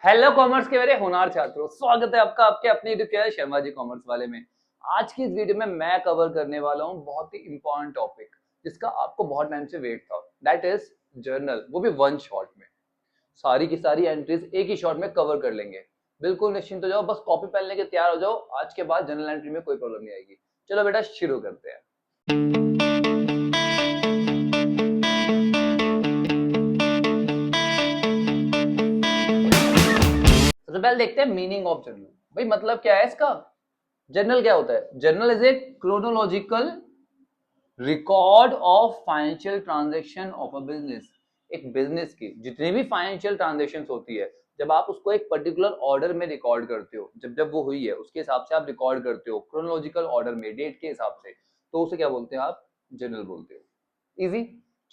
Hello commerce के मेरे होनहार छात्रों, स्वागत है आपका आपके अपने YouTube channel Sharma ji commerce वाले में। आज की इस वीडियो में मैं कवर करने वाला हूँ बहुत ही इंपॉर्टेंट टॉपिक जिसका आपको बहुत टाइम से वेट था। दैट इज जर्नल, वो भी वन शॉट में। सारी की सारी एंट्रीज एक ही शॉट में कवर कर लेंगे। बिल्कुल निश्चिंत हो जाओ, बस कॉपी पेन लेके तैयार हो जाओ। आज के बाद जर्नल एंट्री में कोई प्रॉब्लम नहीं आएगी। चलो बेटा शुरू करते हैं। सबसे पहले देखते हैं मीनिंग ऑफ जर्नल। भाई मतलब क्या है इसका? जर्नल क्या होता है? Journal is a chronological record of financial transaction of a business. एक बिजनेस की जितनी भी फाइनेंशियल ट्रांजैक्शंस होती है, जब आप उसको एक पर्टिकुलर ऑर्डर में रिकॉर्ड करते हो, जब जब वो हुई है उसके हिसाब से आप रिकॉर्ड करते हो क्रोनोलॉजिकल ऑर्डर में, डेट के हिसाब से, तो उसे क्या बोलते हैं? आप जर्नल बोलते हो। इजी।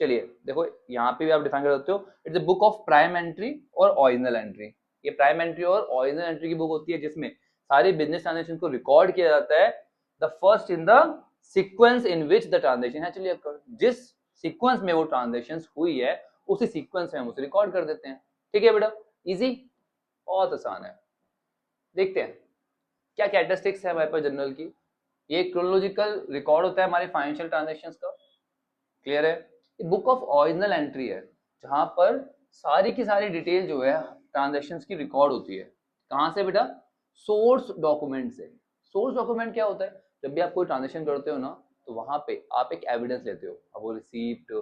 चलिए देखो, यहाँ पे भी आप डिफाइन कर सकते हो, it's a book of prime entry और ऑरिजिनल एंट्री। ये प्राइम एंट्री और ऑरिजिनल एंट्री की बुक होती है जिसमें सारी बिजनेस ट्रांजेक्शन को रिकॉर्ड किया जाता है। The first in the sequence in which the transaction actually occurred. जिस सीक्वेंस में वो ट्रांजेक्शन हुई है उसी सीक्वेंस में हम उसे रिकॉर्ड कर देते हैं। ठीक है बेटा, इजी, बहुत आसान है। देखते हैं क्या कैरेक्टरिस्टिक्स है हमारे पास जर्नल की। ये क्रोनोलॉजिकल रिकॉर्ड होता है हमारे फाइनेंशियल ट्रांजेक्शंस का। क्लियर है? ये बुक ऑफ ओरिजिनल एंट्री है जहां पर सारी की सारी डिटेल जो है ट्रांजेक्शंस की रिकॉर्ड होती है। कहां से बेटा? सोर्स डॉक्यूमेंट से। सोर्स डॉक्यूमेंट क्या होता है? जब भी आप कोई ट्रांजेक्शन करते हो ना, तो वहां पे आप एक एविडेंस लेते हो। अब वो रिसीप्ट,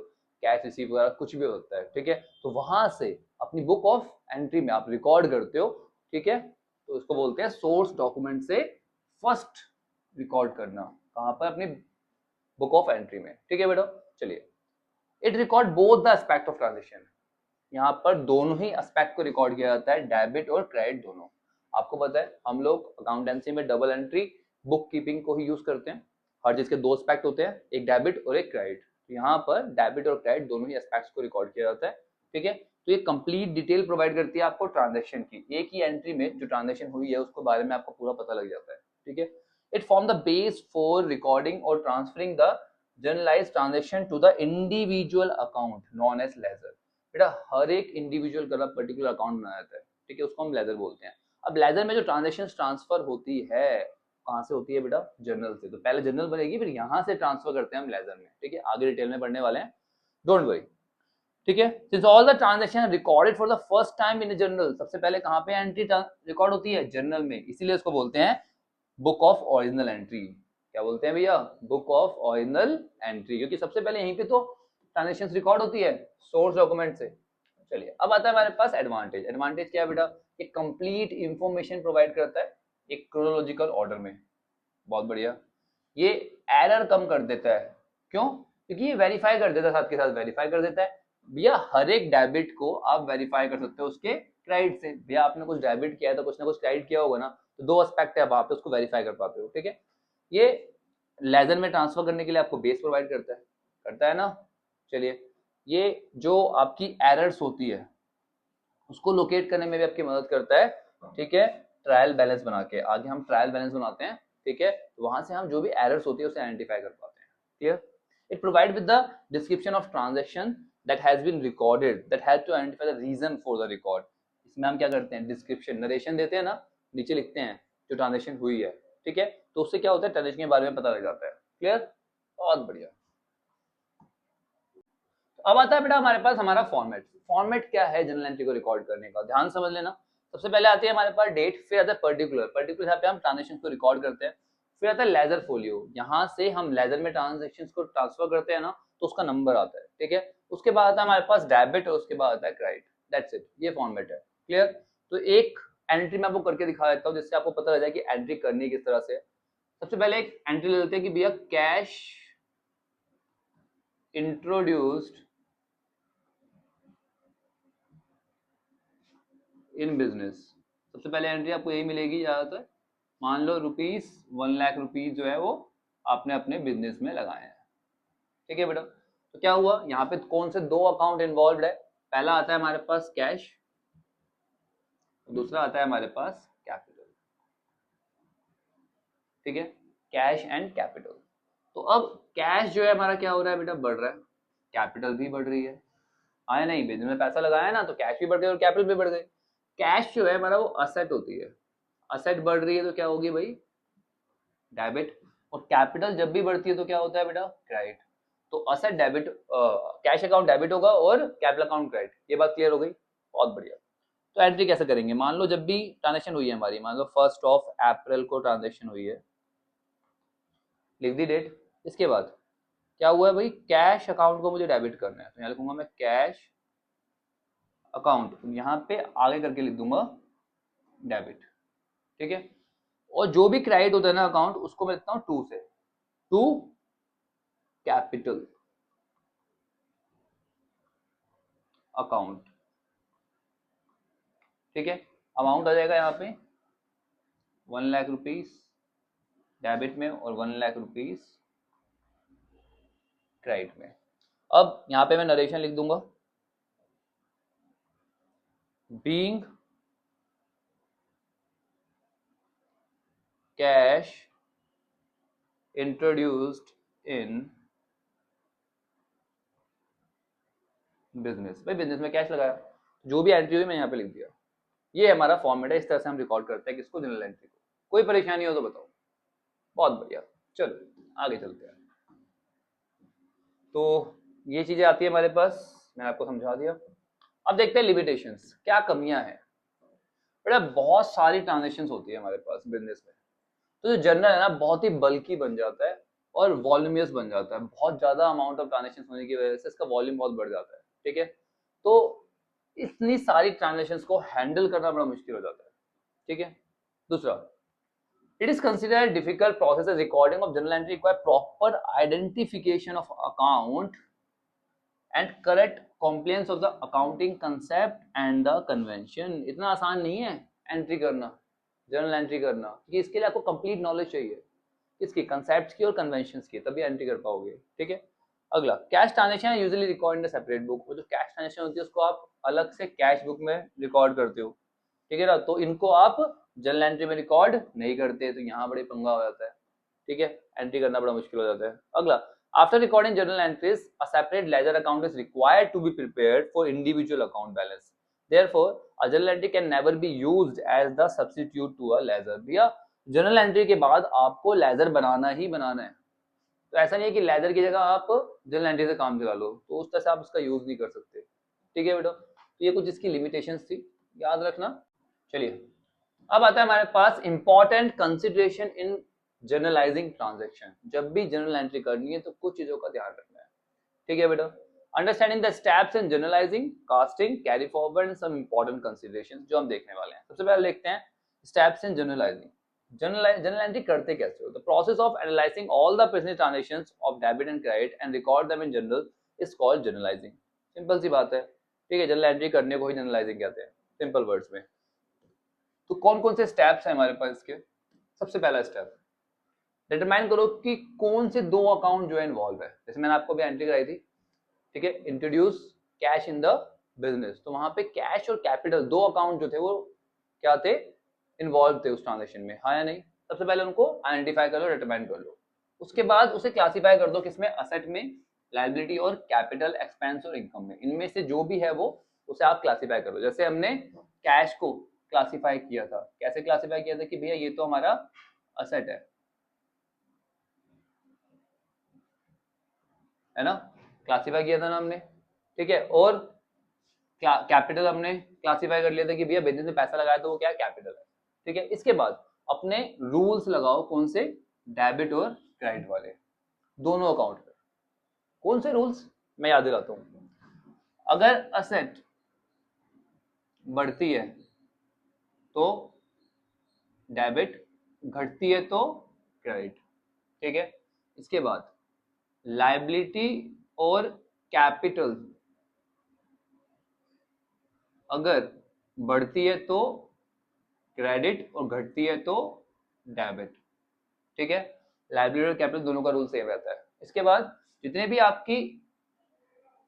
कैश रिसीप्ट वगैरह कुछ भी होता है, ठीक है, तो वहां से अपनी बुक ऑफ एंट्री में आप रिकॉर्ड करते हो। ठीक है, तो इसको बोलते हैं सोर्स डॉक्यूमेंट से फर्स्ट रिकॉर्ड करना। कहां पर? अपनी बुक ऑफ एंट्री में। ठीक है बेटा, चलिए। It record both the aspect of transaction. यहाँ पर दोनों ही एस्पेक्ट को रिकॉर्ड किया जाता है, डेबिट और क्रेडिट दोनों। आपको पता है हम लोग अकाउंटेंसी में डबल एंट्री बुक कीपिंग को ही यूज करते हैं। हर चीज के दो एस्पेक्ट होते हैं, एक डेबिट और एक क्रेडिट। यहाँ पर डेबिट और क्रेडिट दोनों ही एस्पेक्ट्स को रिकॉर्ड किया जाता है। ठीक है, तो ये कंप्लीट डिटेल प्रोवाइड करती है आपको ट्रांजेक्शन की। एक ही एंट्री में जो ट्रांजेक्शन हुई है उसके बारे में आपको पूरा पता लग जाता है। ठीक है, it form the base for recording और transferring the generalised transaction to the individual account known as ledger. बेटा हर एक इंडिविजुअल का पर्टिकुलर अकाउंट बनाया जाता है, ठीक है, उसको हम लेजर बोलते हैं। अब लेजर में जो ट्रांजेक्शन ट्रांसफर होती है, कहाँ से होती है बेटा? जर्नल से। तो पहले जर्नल बनेगी, फिर यहाँ से ट्रांसफर करते हैं हम लेजर में। ठीक है, आगे डिटेल में पढ़ने वाले हैं, डोंट वरी। ठीक है, since all the transaction recorded for the first time in journal, सबसे पहले कहाँ पे एंट्री रिकॉर्ड होती है? जर्नल में। इसीलिए उसको बोलते हैं बुक ऑफ ओरिजिनल एंट्री। क्या बोलते हैं भैया? बुक ऑफ ओरिजिनल एंट्री, क्योंकि सबसे पहले यहीं पे तो ट्रांजेक्शन रिकॉर्ड होती है सोर्स डॉक्यूमेंट से। चलिए अब आता है हमारे पास एडवांटेज। एडवांटेज क्या है बेटा? ये कंप्लीट इंफॉर्मेशन प्रोवाइड करता है एक क्रोनोलॉजिकल ऑर्डर में। बहुत बढ़िया। ये एरर कम कर देता है। क्यों? क्योंकि ये वेरीफाई कर देता है, साथ के साथ वेरीफाई कर देता है। भैया हर एक डेबिट को आप वेरीफाई कर सकते हो उसके क्रेडिट से। भैया आपने कुछ डेबिट किया है तो कुछ ना कुछ क्रेडिट किया होगा ना, तो दो एस्पेक्ट है, वहां पे उसको वेरीफाई कर पाते हो। ठीक है, ये लेजर में ट्रांसफर करने के लिए आपको बेस प्रोवाइड करता है ना। चलिए, ये जो आपकी एरर्स होती है उसको लोकेट करने में भी आपकी मदद करता है। ठीक है, ट्रायल बैलेंस बना के आगे हम ट्रायल बैलेंस बनाते हैं। ठीक है, तो वहां से हम जो भी एरर्स होती है उसे आइडेंटिफाई कर पाते हैं। Clear? It provide with the description of transaction that has been recorded that has to identify the reason for the record. इसमें हम क्या करते हैं? डिस्क्रिप्शन, नरेशन देते हैं ना, नीचे लिखते हैं जो ट्रांजेक्शन हुई है। ठीक है, तो उससे क्या होता है? ट्रांजेक्शन के बारे में पता लग जाता है। क्लियर? बहुत बढ़िया। अब आता है बेटा हमारे पास हमारा फॉर्मेट। फॉर्मेट क्या है जर्नल एंट्री को रिकॉर्ड करने का? ध्यान समझ लेना। सबसे पहले आती है हमारे पास डेट, फिर आता है पर्टिकुलर। पर्टिकुलर यहाँ पे हम ट्रांजेक्शन को रिकॉर्ड करते हैं। फिर आता है लेजर फोलियो, यहाँ से हम लेजर में ट्रांजेक्शन को ट्रांसफर करते हैं ना, तो उसका नंबर आता है। ठीक है, उसके बाद आता है हमारे पास डेबिट और उसके बाद आता है क्रेडिट। दैट्स इट, ये फॉर्मेट है। क्लियर? तो एक एंट्री मैं आपको करके दिखा देता हूँ जिससे आपको पता लग जाए कि एंट्री करनी किस तरह से। सबसे पहले एक एंट्री ले लेते हैं कि भैया कैश इंट्रोड्यूस्ड इन बिजनेस। सबसे पहले एंट्री आपको यही मिलेगी ज्यादातर। मान लो ₹1,00,000 जो है वो आपने अपने बिजनेस में लगाए हैं। ठीक है बेटा, तो क्या हुआ यहाँ पे? कौन से दो अकाउंट इन्वॉल्व है? पहला आता है हमारे पास कैश, दूसरा आता है हमारे पास कैपिटल। ठीक है, कैश एंड कैपिटल। तो अब कैश जो है हमारा क्या हो रहा है बेटा? बढ़ रहा है, कैपिटल भी बढ़ रही है। आया नहीं? बिजनेस में पैसा लगाया ना, तो कैश भी बढ़ गई और कैपिटल भी बढ़ गई। कैश जो है हमारा वो असेट होती है, असेट बढ़ रही है तो क्या होगी भाई, डेबिट, और कैपिटल जब भी बढ़ती है तो क्या होता है बेटा, क्रेडिट। तो asset debit, cash account debit होगा और कैपिटल अकाउंट क्रेडिट, ये बात क्लियर हो गई, बहुत बढ़िया। तो एंट्री कैसे करेंगे, मान लो जब भी ट्रांजेक्शन हुई है हमारी, मान लो 1 अप्रैल को ट्रांजेक्शन हुई है, लिख दी डेट, इसके बाद क्या हुआ है भाई, कैश अकाउंट को मुझे डेबिट करना है, तो यहाँ लिखूंगा मैं कैश अकाउंट, यहाँ पे आगे करके लिख दूंगा डेबिट, ठीक है। और जो भी क्रेडिट होता है ना अकाउंट, उसको मैं लिखता हूँ टू से, टू कैपिटल अकाउंट, ठीक है। अमाउंट आ जाएगा यहाँ पे 1 लाख रुपीज डेबिट में और 1 लाख रुपीज क्रेडिट में। अब यहाँ पे मैं नरेशन लिख दूंगा, being cash introduced in business, भाई बिजनेस में कैश लगाया, जो भी एंट्री हुई मैं यहाँ पे लिख दिया। ये हमारा फॉर्मेट है, इस तरह से हम रिकॉर्ड करते हैं किसको, जनरल एंट्री को। कोई परेशानी हो तो बताओ, बहुत बढ़िया। चलो आगे चलते हैं। तो ये चीजें आती है हमारे पास, मैंने आपको समझा दिया। अब देखते हैं लिमिटेशंस, क्या कमियां हैं। बेटा बहुत सारी ट्रांजेक्शन्स होती है हमारे पास बिजनेस में, तो जो जर्नल है ना बहुत ही बल्कि बन जाता है और वॉल्यूमियस बन जाता है, बहुत ज्यादा अमाउंट ऑफ ट्रांजेक्शन होने की वजह से इसका वॉल्यूम बहुत बढ़ जाता है, ठीक है। तो इतनी सारी ट्रांजेक्शन्स को हैंडल करना बड़ा मुश्किल हो जाता है, ठीक है। दूसरा, it is considered difficult process as recording of journal entry require proper identification of account and correct compliance of the accounting concept and the convention। इतना आसान नहीं है एंट्री करना, जर्नल एंट्री करना, क्योंकि इसके लिए आपको कंप्लीट नॉलेज चाहिए, इसकी कंसेप्ट की और कन्वेंशंस की, तभी एंट्री कर पाओगे, ठीक है। अगला, cash transaction usually record in the separate book, वो जो कैश ट्रांजेक्शन होती है उसको आप अलग से कैश बुक में रिकॉर्ड करते हो, ठीक है ना। तो इनको आप जर्नल एंट्री में रिकॉर्ड नहीं करते, तो यहाँ बड़े पंगा हो जाता है, ठीक है, एंट्री करना बड़ा मुश्किल हो जाता है। अगला, after recording journal entries a separate ledger account is required to be prepared for individual account balance, therefore a journal entry can never be used as the substitute to a ledger. भैया journal entry के बाद आपको laser बनाना ही बनाना है, तो ऐसा नहीं है कि लेजर की जगह आप जर्नल एंट्री से काम चला लो, तो उस तरह से आप उसका यूज नहीं कर सकते, ठीक है बेटा। तो ये कुछ इसकी लिमिटेशंस थी, याद रखना। चलिए अब आता है हमारे पास important consideration in journalising transaction. जब भी जर्नल एंट्री करनी है तो कुछ चीजों का ध्यान रखना है, ठीक है बेटा। Understanding the steps in journalising, casting, carry forward, some important considerations जो हम देखने वाले हैं। सबसे पहले देखते हैं steps in journalising. Journal entry करते कैसे हो, the process of analysing all the business transactions of debit and credit and record them in journal is called journalising. Simple सी बात है, ठीक है, जर्नल एंट्री करने को ही जर्नलाइजिंग कहते हैं, सिंपल वर्ड्स में। तो कौन कौन से स्टेप्स हैं हमारे पास इसके। सबसे पहला स्टेप, डिटरमाइन करो कि कौन से दो अकाउंट जो है इन्वॉल्व है। जैसे मैंने आपको भी एंट्री कराई थी, ठीक है, introduce cash in the business, तो वहां पे कैश और कैपिटल दो अकाउंट जो थे वो क्या थे, इन्वॉल्व थे उस ट्रांजेक्शन में, हाँ या नहीं। सबसे पहले उनको आइडेंटिफाई कर लो, डिटरमाइन कर लो, उसके बाद उसे क्लासीफाई कर दो, किसमें, असेट में, लायबिलिटी और कैपिटल, एक्सपेंस और इनकम में, इनमें से जो भी है वो उसे आप क्लासीफाई कर लो। जैसे हमने कैश को क्लासीफाई किया था, कैसे क्लासीफाई किया था कि भैया ये तो हमारा असेट है ना, क्लासीफाई किया था ना हमने, ठीक है। और कैपिटल हमने क्लासीफाई कर लिया था कि भैया बिजनेस में पैसा लगाया तो वो क्या कैपिटल है, ठीक है। इसके बाद अपने रूल्स लगाओ, कौन से, डेबिट और क्रेडिट वाले, दोनों अकाउंट पे। कौन से रूल्स, मैं याद दिलाता हूं। अगर असेट बढ़ती है तो डेबिट, घटती है तो क्रेडिट, ठीक है। इसके बाद लायबिलिटी और कैपिटल अगर बढ़ती है तो क्रेडिट और घटती है तो डेबिट, ठीक है। लायबिलिटी और कैपिटल दोनों का रूल सेम रहता है। इसके बाद जितने भी आपकी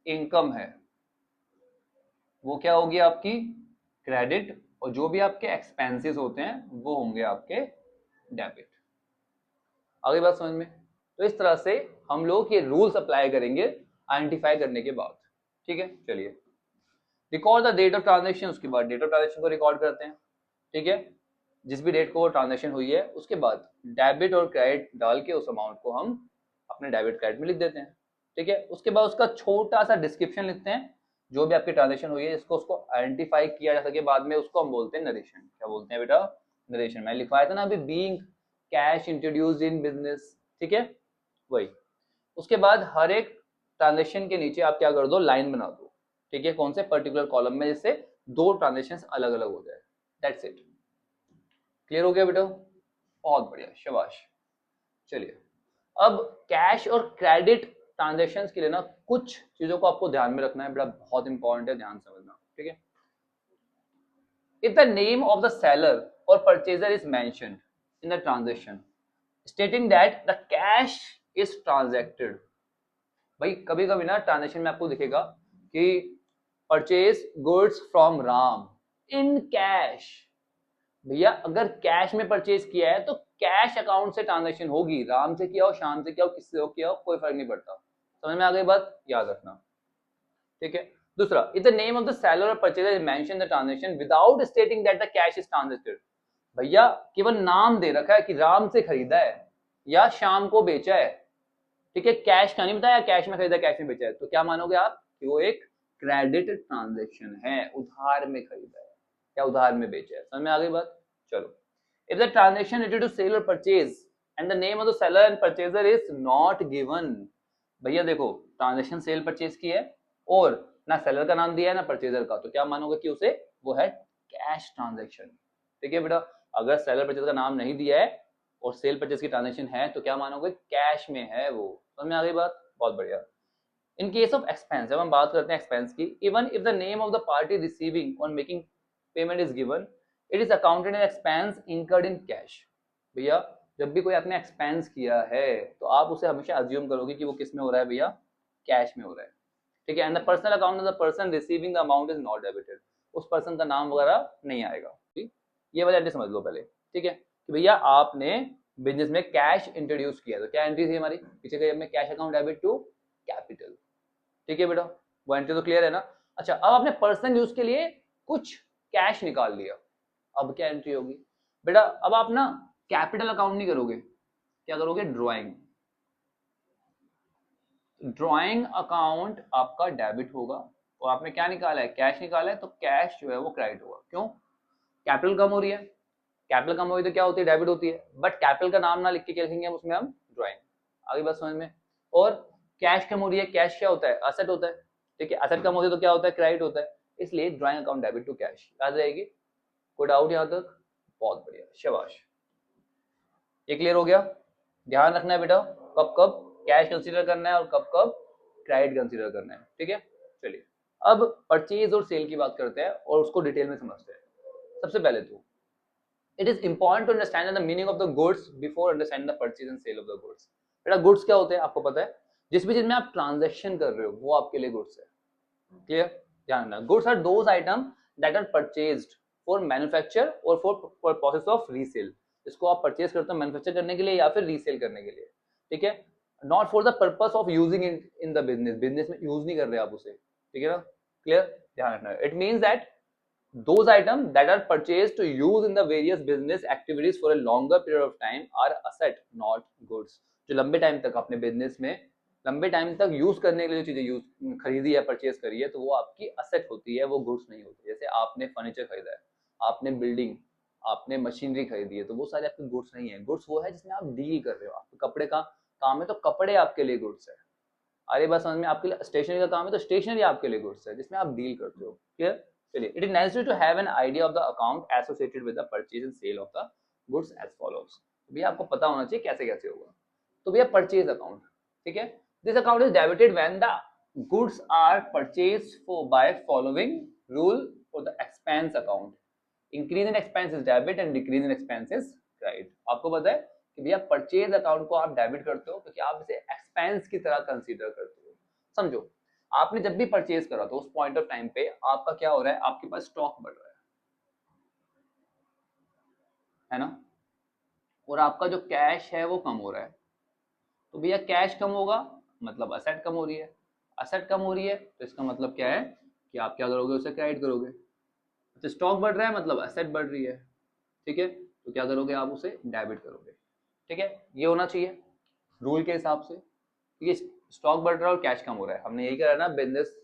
इनकम है वो क्या होगी, आपकी क्रेडिट, और जो भी आपके एक्सपेंसेस होते हैं वो होंगे आपके डेबिट। आगे बात समझ में। तो इस तरह से हम लोग ये रूल्स अप्लाई करेंगे आइडेंटिफाई करने के बाद, ठीक है। चलिए record the date of transaction, उसके बाद डेट ऑफ ट्रांजेक्शन को रिकॉर्ड करते हैं, ठीक है, जिस भी डेट को वो ट्रांजेक्शन हुई है, उसके बाद डेबिट और क्रेडिट डाल के उस अमाउंट को हम अपने डेबिट क्रेडिट में लिख देते हैं, ठीक है। उसके बाद उसका छोटा सा डिस्क्रिप्शन लिखते हैं, जो भी आपकी ट्रांजेक्शन हुई है जिसको उसको आइडेंटिफाई किया जा सके बाद में, उसको हम बोलते हैं नरेशन। क्या बोलते हैं बेटा? नरेशन। मैं लिखवाया था ना अभी, being cash introduced in business, ठीक है, वही। उसके बाद हर एक ट्रांजेक्शन के नीचे आप क्या कर दो, लाइन बना दो, ठीक है, कौन से पर्टिकुलर कॉलम में, जिससे दो ट्रांजेक्शन अलग अलग हो जाए। That's it. क्लियर हो गया बेटा? बहुत बढ़िया, शाबाश। चलिए, अब कैश और क्रेडिट ट्रांजेक्शन के लिए ना कुछ चीजों को आपको ध्यान में रखना है बेटा, बहुत इंपॉर्टेंट है, ध्यान समझना, ठीक है। If the name of the seller और purchaser is mentioned in the transaction stating that the cash is transacted, भाई कभी कभी ना ट्रांजेक्शन में आपको दिखेगा कि purchase goods from Ram in cash, भैया अगर कैश में परचेज किया है तो कैश अकाउंट से ट्रांजैक्शन होगी, राम से किया हो, शाम से किया हो, किससे हो किया हो, कोई फर्क नहीं पड़ता। समझ में आ गई बात? याद रखना, ठीक है। दूसरा, if the name of the seller और purchaser is mention the transaction without stating that the cash is transacted, भैया केवल नाम दे रखा है कि राम से खरीदा है या शाम को बेचा है, ठीक है, कैश का नहीं बताया, कैश में खरीदा कैश में बेचा है, तो क्या मानोगे आप कि वो एक क्रेडिट ट्रांजैक्शन है, उधार में खरीदा है या उधार में बेचा है। समझ में आ गई बात? चलो, if the transaction related to sale or purchase and the name of the seller and purchaser is not given, भैया देखो ट्रांजेक्शन सेल परचेज की है और ना सेलर का नाम दिया है ना परचेजर का, तो क्या मानोगे कि उसे वो है कैश ट्रांजेक्शन, ठीक है बेटा। अगर सेलर परचेज का नाम नहीं दिया है और सेल परचेज की ट्रांजेक्शन है तो क्या मानोगे, कैश में है वो। समझ में आ गई बात? बहुत बढ़िया। इन केस ऑफ एक्सपेंस, जब हम बात करते हैं एक्सपेंस की, even if the name of the party receiving और making payment is given, it is accounted in expense incurred in cash, भैया जब भी कोई आपने एक्सपेंस किया है तो आप उसे हमेशा अज्यूम करोगे कि वो किस में हो रहा है भैया, कैश में हो रहा है, ठीक है। And the personal account of the person receiving the amount is not debited, उस पर्सन का नाम वगैरह नहीं आएगा, ठीक। ये वाला एंट्री समझ लो पहले, ठीक है, कि भैया आपने बिजनेस में कैश इंट्रोड्यूस किया, तो क्या एंट्री थी हमारी पीछे गई, में cash account debit to capital, ठीक है बेटा, वो एंट्री तो क्लियर है ना। अच्छा, अब आपने पर्सनल यूज के लिए कुछ कैश निकाल लिया, अब क्या एंट्री होगी बेटा, अब आप ना कैपिटल अकाउंट नहीं करोगे, क्या करोगे, ड्राइंग, ड्राइंग अकाउंट आपका डेबिट होगा, और आपने क्या निकाला है, कैश निकाला है, तो कैश जो है वो क्रेडिट होगा। क्यों? कैपिटल कम हो रही है, कैपिटल कम हो रही है तो क्या होती है, डेबिट होती है, बट कैपिटल का नाम ना लिख के क्या लिखेंगे हम उसमें, हम ड्राइंग। आगे बात समझ में। और कैश कम हो रही है, कैश क्या होता है, असेट होता है, ठीक है, असेट कम होती है तो क्या होता है, क्रेडिट होता है, इसलिए drawing account debit to cash, याद रहेगी। कोई डाउट यहाँ तक? बहुत बढ़िया, शाबाश। ये क्लियर हो गया? ध्यान रखना है बेटा, कब कब कैश कंसीडर करना है और कब कब क्रेडिट कंसीडर करना है, ठीक है। चलिए, अब परचेज और सेल की बात करते हैं और उसको डिटेल में समझते हैं। सबसे पहले तो it is important to understand the meaning of the goods before understanding the purchase and sale of the goods. बेटा गुड्स क्या होते हैं आपको पता है, जिस भी चीज में आप ट्रांजेक्शन कर रहे हो वो आपके लिए गुड्स है, क्लियर। ध्यान रखना, goods are those item that are purchased for manufacture और फॉर प्रोसेस ऑफ रीसेल, इसको आप परचेज करते हो मैन्युफैक्चर करने के लिए या फिर रीसेल करने के लिए, ठीक है, not for the purpose of using in the business, business में यूज नहीं कर रहे आप उसे, ठीक है ना, क्लियर। ध्यान रखना, it means that those items that are purchased to use in the various business activities for a longer period of time are asset not goods। जो लंबे टाइम तक अपने बिजनेस में लंबे टाइम तक यूज करने के लिए जो चीजें यूज खरीदी है, परचेज करी है, तो वो आपकी असेट होती है, वो गुड्स नहीं होती। जैसे आपने फर्नीचर खरीदा है, आपने बिल्डिंग, आपने मशीनरी खरीदी है, तो वो सारे आपके गुड्स नहीं है। गुड्स वो है जिसमें आप डील कर रहे हो, आपके कपड़े का काम है तो कपड़े आपके लिए गुड्स है। अरे बस समझ में, आपके लिए स्टेशनरी का काम है तो स्टेशनरी आपके लिए गुड्स है जिसमें आप डील करते हो, क्लियर। चलिए, it is necessary to have an idea of the account associated with the purchase and sale of the goods as follows. भैया आपको पता होना चाहिए कैसे कैसे होगा। तो भैया परचेज अकाउंट, ठीक है, this account is debited when the goods are purchase for by following rule for the expense account, increase in expense is debit and decrease in expense is credit. आपको पता है कि भैया परचेज अकाउंट को आप debit करते हो क्योंकि आप इसे एक्सपेंस की तरह कंसीडर करते हो। समझो, आपने जब भी परचेज करा तो उस पॉइंट ऑफ टाइम पे आपका क्या हो रहा है, आपके पास स्टॉक बढ़ रहा है ना, और आपका जो कैश है वो कम हो रहा है। तो भैया कैश कम होगा मतलब असेट कम हो रही है, असेट कम हो रही है तो इसका मतलब क्या है, कि आप क्या करोगे, उसे क्रेडिट करोगे। अच्छा, स्टॉक बढ़ रहा है मतलब एसेट बढ़ रही है, ठीक है, तो क्या करोगे, आप उसे डेबिट करोगे, ठीक है। ये होना चाहिए रूल के हिसाब से, ठीक है। स्टॉक बढ़ रहा है और कैश कम हो रहा है, हमने यही करा ना बिजनेस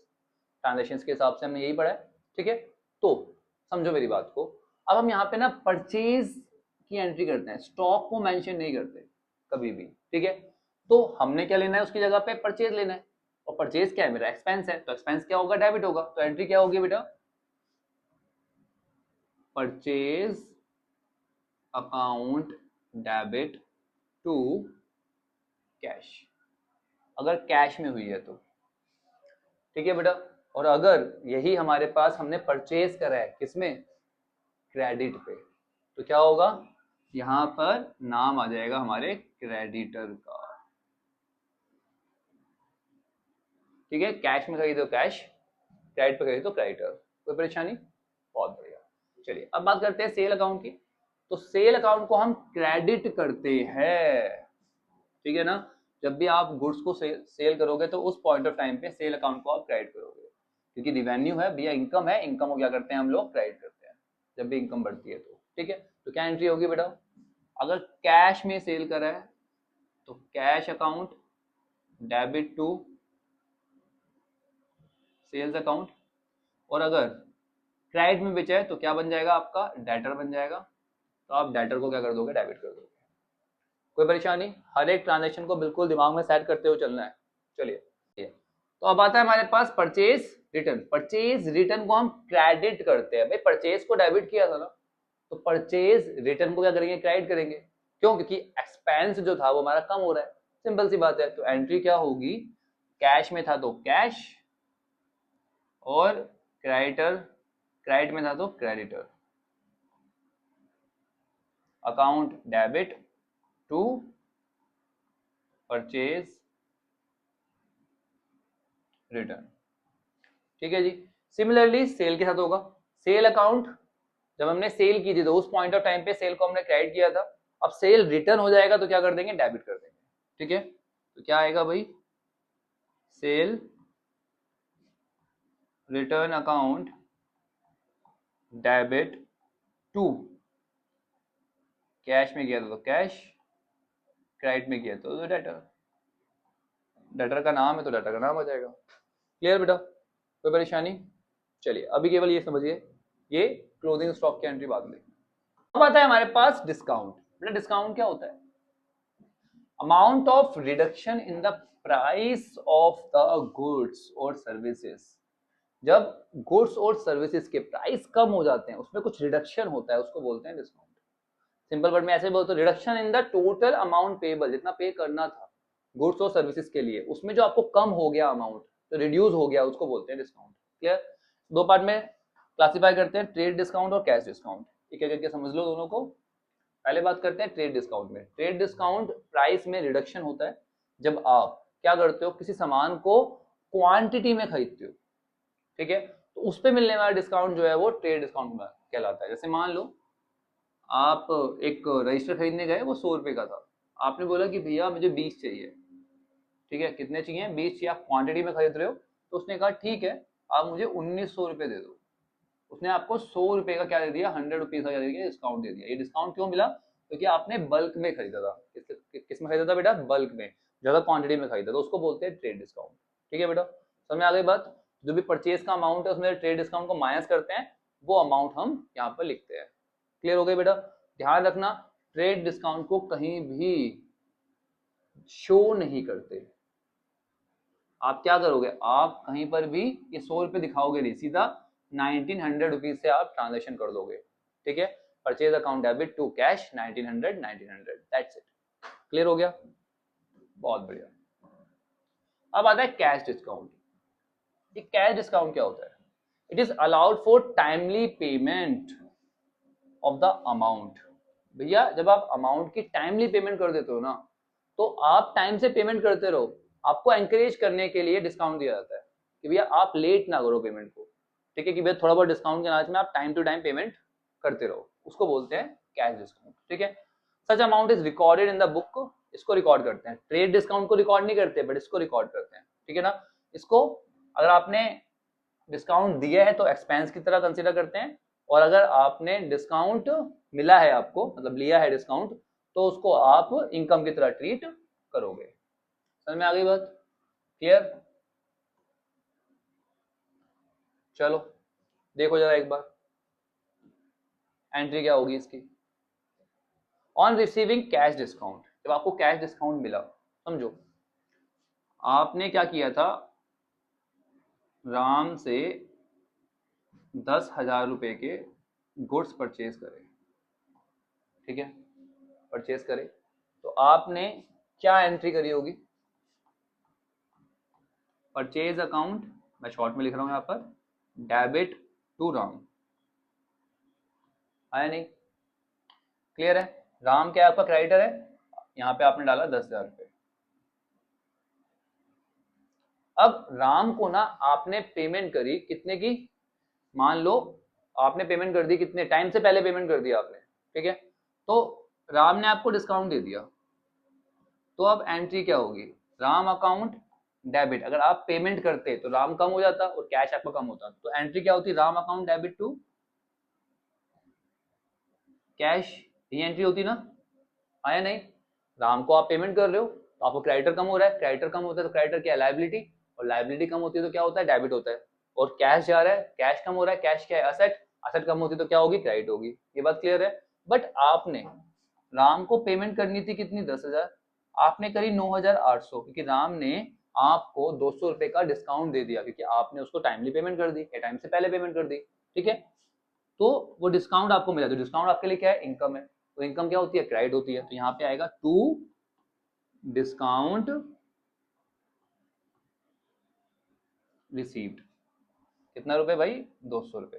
ट्रांजेक्शन के हिसाब से, हमने यही पढ़ा है, ठीक है। तो समझो मेरी बात को, अब हम यहाँ पे ना परचेज की एंट्री करते हैं, स्टॉक को मेंशन नहीं करते कभी भी, ठीक है। तो हमने क्या लेना है उसकी जगह पे, परचेज लेना है, और परचेज क्या है, मेरा एक्सपेंस है, तो एक्सपेंस क्या होगा, डेबिट होगा, तो एंट्री क्या होगी बेटा, purchase account debit to cash, अगर कैश में हुई है तो, ठीक है बेटा। और अगर यही हमारे पास हमने परचेज करा है किसमें, क्रेडिट पे, तो क्या होगा, यहां पर नाम आ जाएगा हमारे क्रेडिटर का, ठीक है। कैश में खरीदो कैश, क्रेडिट पे खरीदो क्रेडिटर, कोई परेशानी, बहुत बढ़िया। चलिए अब बात करते हैं सेल अकाउंट की। तो सेल अकाउंट को हम क्रेडिट करते हैं, ठीक है ना। जब भी आप गुड्स को सेल करोगे तो उस पॉइंट ऑफ टाइम पे सेल अकाउंट को आप क्रेडिट करोगे, क्योंकि रिवेन्यू है भैया, इनकम है, इनकम को क्या करते हैं हम लोग, क्रेडिट करते हैं जब भी इनकम बढ़ती है तो, ठीक है। तो क्या एंट्री होगी बेटा, अगर कैश में सेल करा है तो cash account debit to sales account, और अगर क्रेडिट में बेचा है तो क्या बन जाएगा आपका, डेटर बन जाएगा, तो आप डेटर को क्या कर दोगे, डेबिट कर दोगे, कोई परेशानी। हर एक ट्रांजेक्शन को बिल्कुल दिमाग में सेट करते हुए चलना है। चलिए, तो अब आता है हमारे पास परचेज रिटर्न। परचेज रिटर्न को हम क्रेडिट करते हैं, भाई परचेज को डेबिट किया था ना, तो परचेज रिटर्न को क्या करेंगे, क्रेडिट करेंगे, क्यों, क्योंकि एक्सपेंस जो था वो हमारा कम हो रहा है, सिंपल सी बात है। तो एंट्री क्या होगी, कैश में था तो कैश, और क्रेडिट में था तो creditor, account debit to purchase return, ठीक है जी। सिमिलरली सेल के साथ होगा, सेल अकाउंट जब हमने सेल की थी तो उस पॉइंट ऑफ टाइम पे सेल को हमने क्रेडिट किया था, अब सेल रिटर्न हो जाएगा तो क्या कर देंगे, डेबिट कर देंगे, ठीक है। तो क्या आएगा भाई, sale return account debit to, cash में किया था तो कैश, क्रेडिट में किया तो डेटर, डेटर का नाम है तो डेटर का नाम आ जाएगा। क्लियर बेटा, कोई परेशानी। चलिए अभी केवल ये समझिए, ये क्लोजिंग स्टॉक की एंट्री बाद में। अब आता है हमारे पास डिस्काउंट। बेटा डिस्काउंट क्या होता है, amount of reduction in the price of the goods और सर्विसेज। जब गुड्स और सर्विसेज के प्राइस कम हो जाते हैं, उसमें कुछ रिडक्शन होता है, उसको बोलते हैं डिस्काउंट। सिंपल वर्ड में ऐसे बोलते हैं, reduction in the total amount payable, जितना पे करना था गुड्स और सर्विसेज के लिए, उसमें जो आपको कम हो गया अमाउंट, तो रिड्यूस हो गया, उसको बोलते हैं डिस्काउंट। क्लियर, दो पार्ट में क्लासिफाई करते हैं, ट्रेड डिस्काउंट और कैश डिस्काउंट। एक एक करके समझ लो दोनों को। पहले बात करते हैं ट्रेड डिस्काउंट में। ट्रेड डिस्काउंट प्राइस में रिडक्शन होता है जब आप क्या करते हो, किसी सामान को क्वांटिटी में खरीदते हो, ठीक है, तो उस पे मिलने वाला डिस्काउंट जो है वो ट्रेड डिस्काउंट कहलाता है। जैसे मान लो आप एक रजिस्टर खरीदने गए, वो 100 रुपए का था, आपने बोला कि भैया मुझे 20 चाहिए, ठीक है, कितने चाहिए, 20 चाहिए, आप क्वांटिटी में खरीद रहे हो, तो उसने कहा ठीक है आप मुझे 1900 रुपए दे दो। उसने आपको 100 रुपए का क्या दे दिया, 100 रुपीज का क्या दे दिया, डिस्काउंट दे दिया। ये डिस्काउंट क्यों मिला, क्योंकि आपने बल्क में खरीदा था। किस में खरीदा था बेटा, बल्क में, ज्यादा क्वांटिटी में खरीदा, तो उसको बोलते हैं ट्रेड डिस्काउंट। ठीक है बेटा, समझ में आ गई बात। जो भी परचेज का अमाउंट है उसमें ट्रेड डिस्काउंट को माइनस करते हैं, वो अमाउंट हम यहाँ पर लिखते हैं। क्लियर हो गई बेटा, ध्यान रखना ट्रेड डिस्काउंट को कहीं भी शो नहीं करते। आप क्या करोगे, आप कहीं पर भी ये 100 रुपए दिखाओगे नहीं, सीधा 1900 रुपीज से आप ट्रांजेक्शन कर दोगे। ठीक है, purchase account debit to cash 1900 that's it. Clear हो गया, बहुत बढ़िया। अब आता है कैश डिस्काउंट। ये कैश डिस्काउंट क्या होता है, it is allowed for timely payment of the amount. भैया जब आप अमाउंट की टाइमली पेमेंट कर देते हो ना, तो आप टाइम से पेमेंट करते रहो, आपको एंकरेज करने के लिए डिस्काउंट दिया जाता है कि भैया आप लेट ना करो पेमेंट को। ठीक है, कि भैया थोड़ा बहुत डिस्काउंट के लालच में आप टाइम टू टाइम पेमेंट करते रहो, उसको बोलते हैं कैश डिस्काउंट। ठीक है, such amount is recorded in the book, इसको रिकॉर्ड करते हैं। ट्रेड डिस्काउंट को रिकॉर्ड नहीं करते, बट इसको रिकॉर्ड करते हैं। ठीक है ना, इसको अगर आपने डिस्काउंट दिया है तो एक्सपेंस की तरह कंसीडर करते हैं, और अगर आपने डिस्काउंट मिला है आपको, मतलब लिया है डिस्काउंट, तो उसको आप इनकम की तरह ट्रीट करोगे। समझ में आ गई बात? क्लियर? चलो देखो जरा एक बार एंट्री क्या होगी इसकी। ऑन रिसीविंग कैश डिस्काउंट, जब आपको कैश डिस्काउंट मिला, समझो आपने क्या किया था, राम से 10,000 रुपए के गुड्स परचेज करे, ठीक है, परचेज करे, तो आपने क्या एंट्री करी होगी? परचेज अकाउंट, मैं शॉर्ट में लिख रहा हूं यहां पर, डेबिट टू राम, आया नहीं? क्लियर है? राम क्या आपका क्रेडिटर है, यहाँ पे आपने डाला 10,000 रुपए। अब राम को ना आपने पेमेंट करी कितने की, मान लो आपने पेमेंट कर दी कितने टाइम से पहले पेमेंट कर दिया आपने, ठीक है, तो राम ने आपको डिस्काउंट दे दिया, तो अब एंट्री क्या होगी, राम अकाउंट डेबिट, अगर आप पेमेंट करते तो राम कम हो जाता और कैश आपका कम होता, तो एंट्री क्या होती, Ram account debit to cash, ये एंट्री होती ना, आया नहीं? राम को आप पेमेंट कर रहे हो तो आपको क्रेडिटर कम हो रहा है, क्रेडिटर कम होता है तो क्रेडिटर क्या है, लायबिलिटी, और लायबिलिटी कम होती है तो क्या होता है, डेबिट होता है, और कैश जा रहा है, कैश कम हो रहा है, कैश क्या है, असेट, असेट कम होती है तो क्या होगी, क्रेडिट होगी। ये बात क्लियर है? बट आपने राम को पेमेंट करनी थी कितनी, 10,000, आपने करी 9,800, क्योंकि राम ने आपको 200 रुपए का डिस्काउंट दे दिया, क्योंकि आपने उसको टाइमली पेमेंट कर दी, टाइम से पहले पेमेंट कर दी, ठीक है, तो वो डिस्काउंट आपको मिला, तो डिस्काउंट आपके लिए क्या है, इनकम है, तो इनकम क्या होती है, क्रेडिट होती है, तो यहाँ पे आएगा टू डिस्काउंट रिसीव्ड, कितना रुपए भाई, 200 रुपए।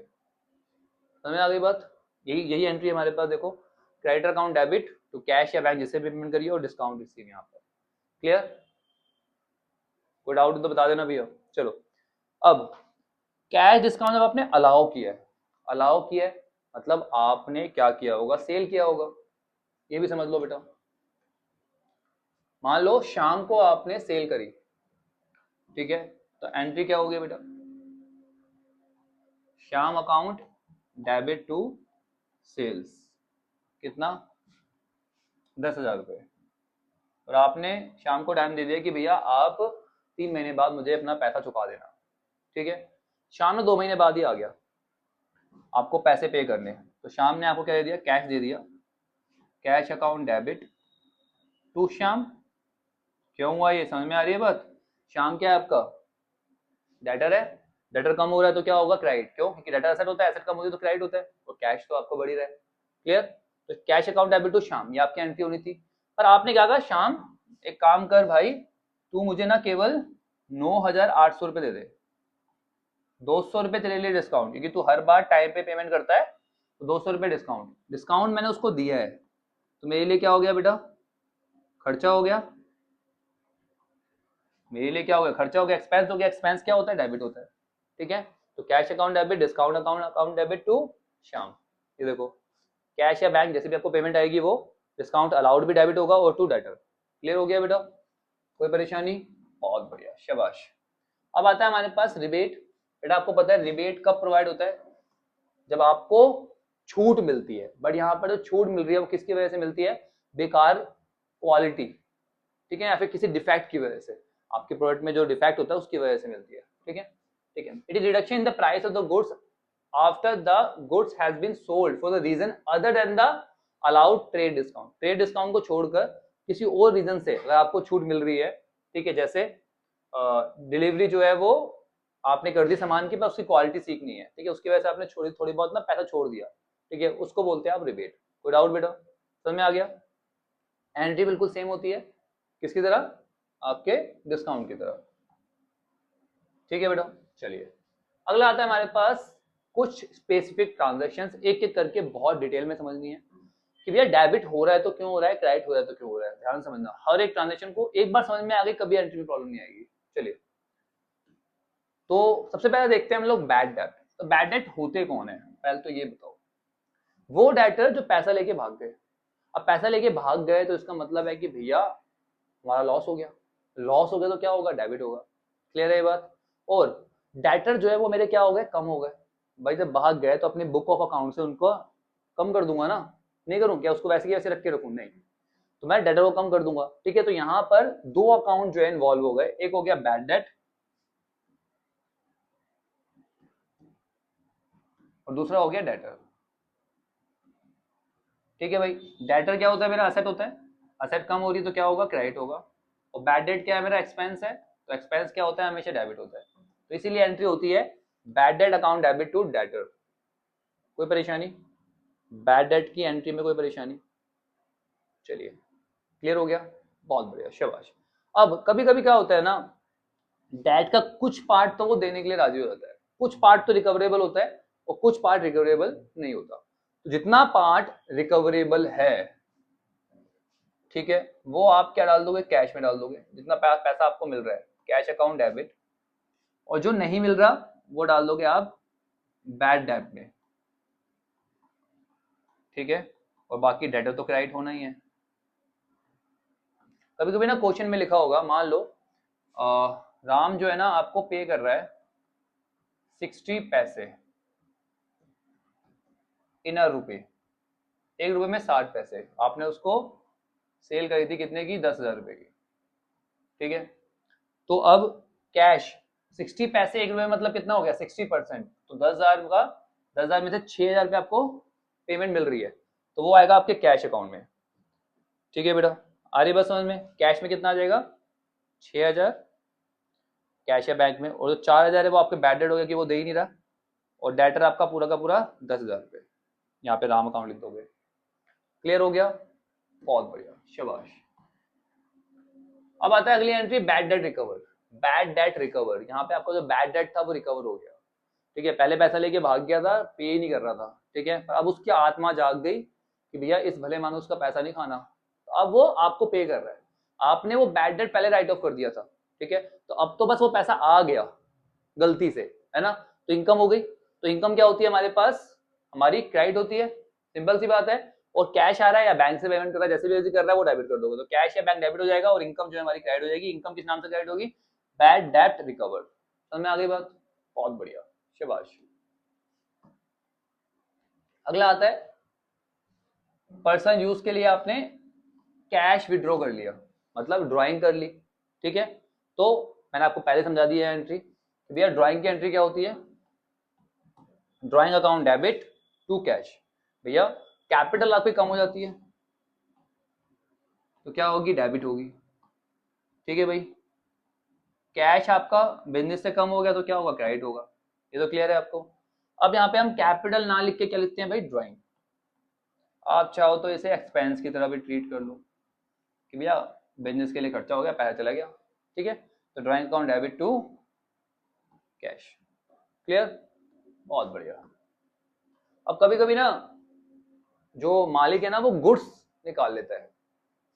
समझ में आ गई बात? यही यही एंट्री हमारे पास, देखो creditor account debit to cash या बैंक जिससे भी पेमेंट करिए, और डिस्काउंट रिसीव यहाँ पर। क्लियर? कोई डाउट तो बता देना भैया। चलो अब कैश डिस्काउंट जब आपने अलाउ किया है, अलाउ किया है मतलब आपने क्या किया होगा, सेल किया होगा, ये भी समझ लो बेटा। मान लो शाम को आपने सेल करी, ठीक है, तो एंट्री क्या होगी बेटा, Shyam account debit to sales, कितना, 10,000 रुपए, और आपने शाम को टाइम दे दिया कि भैया आप 3 महीने बाद मुझे अपना पैसा चुका देना, ठीक है, शाम ने 2 महीने बाद ही आ गया आपको पैसे पे करने, तो शाम ने आपको क्या दे दिया, कैश दे दिया, cash account debit to Shyam, क्यों हुआ ये, समझ में आ रही है बात? शाम क्या है आपका, डेटर है, डेटर कम हो रहा है तो क्या होगा, क्रेडिट, क्यों, क्योंकि डेटर एसेट होता है, एसेट कम होती है तो क्रेडिट होता है, और कैश तो आपको बढ़ ही रहा है। क्लियर? तो कैश अकाउंट डेबिट टू शाम, ये आपकी एंट्री होनी थी, पर आपने क्या कहा, शाम एक काम कर भाई, तू मुझे ना केवल 9,800 रुपए दे दे, 200 रुपए तेरे लिए डिस्काउंट, क्योंकि तू हर बार टाइम पे पेमेंट करता है, तो 200 रुपए डिस्काउंट, डिस्काउंट मैंने उसको दिया है, तो मेरे लिए क्या हो गया बेटा, खर्चा हो गया, मेरे लिए क्या हो गया, खर्चा हो गया, एक्सपेंस हो गया, एक्सपेंस क्या होता है, डेबिट होता है, ठीक है, तो cash account debit, discount account account debit to Shyam, ये देखो कैश या बैंक जैसे भी आपको पेमेंट आएगी वो डिस्काउंट अलाउड भी डेबिट होगा और टू डेटर। क्लियर हो गया बेटा? कोई परेशानी? बहुत बढ़िया, शाबाश। अब आता है हमारे पास रिबेट। बेटा आपको पता है रिबेट कब प्रोवाइड होता है, जब आपको छूट मिलती है, बट यहाँ पर जो छूट मिल रही है वो किसकी वजह से मिलती है, बेकार क्वालिटी, ठीक है, या फिर किसी डिफेक्ट की वजह से, आपके प्रोडक्ट में जो डिफेक्ट होता है उसकी वजह से मिलती है, ठीक है, ठीक है। It is reduction in the price of the goods after the goods has been sold for the reason other than the allowed trade discount, trade discount को छोड़कर किसी और रीजन से अगर आपको छूट मिल रही है, ठीक है, जैसे डिलीवरी जो है वो आपने कर दी सामान की, पर उसकी क्वालिटी सीखनी है, ठीक है, उसकी वजह से आपने थोड़ी बहुत ना पैसा छोड़ दिया, ठीक है, उसको बोलते हैं आप रिबेट। कोई डाउट बेटा? समझ में आ गया? एंट्री बिल्कुल सेम होती है, किसकी तरह, आपके डिस्काउंट की तरह, ठीक है बेटा। चलिए अगला आता है हमारे पास कुछ स्पेसिफिक ट्रांजैक्शंस, एक एक करके बहुत डिटेल में समझनी है कि भैया डेबिट हो रहा है तो क्यों हो रहा है, क्रेडिट हो रहा है तो क्यों हो रहा है, ध्यान समझना, हर एक ट्रांजैक्शन को एक बार समझ में आ गई कभी एंट्री में प्रॉब्लम नहीं आएगी। चलिए तो सबसे पहले देखते हैं हम लोग बैड डेट। तो बैड डेट होते कौन है, पहले तो ये बताओ, वो डेटर जो पैसा लेके भाग गए। अब पैसा लेके भाग गए तो इसका मतलब है कि भैया हमारा लॉस हो गया, लॉस हो गया तो क्या होगा, डेबिट होगा। क्लियर है ये बात? और डेटर जो है वो मेरे क्या हो गए, कम हो गए। भाई जब भाग गए तो अपने बुक ऑफ अकाउंट से उनको कम कर दूंगा ना, नहीं करूं क्या, उसको वैसे की वैसे रख के रखूं, नहीं, तो मैं डेटर को कम कर दूंगा। ठीक है, तो यहां पर दो अकाउंट जो है इन्वॉल्व हो गए, एक हो गया बैड डेट और दूसरा हो गया डेटर। ठीक है भाई, डेटर क्या होता है, मेरा असेट होता है, असेट कम हो रही है तो क्या होगा, क्रेडिट होगा। और बैड डेट क्या है, मेरा एक्सपेंस है, तो एक्सपेंस क्या होता है, हमेशा डेबिट होता है। तो इसीलिए एंट्री होती है bad debt account debit to debtor. कोई परेशानी, बैड डेट की एंट्री में कोई परेशानी? चलिए, क्लियर हो गया, बहुत बढ़िया, शाबाश। अब कभी कभी क्या होता है ना, डेट का कुछ पार्ट तो वो देने के लिए राजी हो जाता है, कुछ पार्ट तो रिकवरेबल होता है और कुछ पार्ट रिकवरेबल नहीं होता। तो जितना पार्ट रिकवरेबल है, ठीक है, वो आप क्या डाल दोगे, कैश में डाल दोगे, जितना पैसा आपको मिल रहा है कैश अकाउंट डेबिट, और जो नहीं मिल रहा वो डाल दोगे आप बैड डेट में। ठीक है, और बाकी डेटर तो क्रेडिट होना ही है। कभी कभी ना क्वेश्चन में लिखा होगा, मान लो राम जो है ना आपको पे कर रहा है 60 पैसे इन अ रुपए, 1 रुपए में 60 पैसे, आपने उसको सेल करी थी कितने की, 10,000 रुपए की। ठीक है, तो अब कैश 60 पैसे 1 रुपए मतलब कितना हो गया, 60%, तो 10,000 का 10,000 में से 6,000 रुपये आपको पेमेंट मिल रही है, तो वो आएगा आपके कैश अकाउंट में। ठीक है बेटा, आ रही बात समझ में, कैश में कितना आ जाएगा, 6,000 कैश है बैंक में, और जो 4,000 है वो आपके बैड डेट हो गया कि वो दे ही नहीं रहा, और डेटर आपका पूरा का पूरा 10,000 रुपये, यहाँ पे राम अकाउंट लिख दोगे। क्लियर हो गया, बहुत बढ़िया, शाबाश। अब आता है अगली entry, bad debt recover. Bad debt recover, यहाँ पे आपका जो बैड डेट था वो रिकवर हो गया। ठीक है, पहले पैसा लेके भाग गया था, पे ही नहीं कर रहा था, ठीक है, पर अब उसकी आत्मा जाग गई कि भैया इस भले मानुस का पैसा नहीं खाना, तो अब वो आपको पे कर रहा है। आपने वो बैड डेट पहले राइट ऑफ कर दिया था, ठीक है, तो अब तो बस वो पैसा आ गया गलती से, है ना, तो इनकम हो गई। तो इनकम क्या होती है हमारे पास, हमारी क्रेडिट होती है, सिंपल सी बात है। और कैश आ रहा है या बैंक से पेमेंट कर रहा है, जैसे भी कर रहा है वो डेबिट कर दोगे, तो कैश या बैंक डेबिट हो जाएगा और इनकम जो है हमारी क्रेडिट हो जाएगी। इनकम किस नाम से क्रेडिट होगी, बैड डेट रिकवर। समझ में आ गई बात, बहुत बढ़िया, शाबाश। अगला आता है पर्सनल यूज के लिए आपने कैश विड्रॉ कर लिया, मतलब ड्राइंग कर ली। ठीक है, तो मैंने आपको पहले समझा दिया है एंट्री, भैया ड्राइंग की एंट्री क्या होती है, drawing account debit to cash. भैया कैपिटल आपकी कम हो जाती है तो क्या होगी, डेबिट होगी। ठीक है भाई, कैश आपका बिजनेस से कम हो गया तो क्या होगा, क्रेडिट होगा। ये तो क्लियर है आपको। अब यहाँ पे हम कैपिटल ना लिख के क्या लिखते हैं भाई, ड्राइंग। आप चाहो तो इसे एक्सपेंस की तरह भी ट्रीट कर लो कि भैया बिजनेस के लिए खर्चा हो गया, पैसा चला गया। ठीक है, तो drawing account debit to cash. Clear, बहुत बढ़िया। अब कभी कभी ना जो मालिक है ना वो गुड्स निकाल लेता है,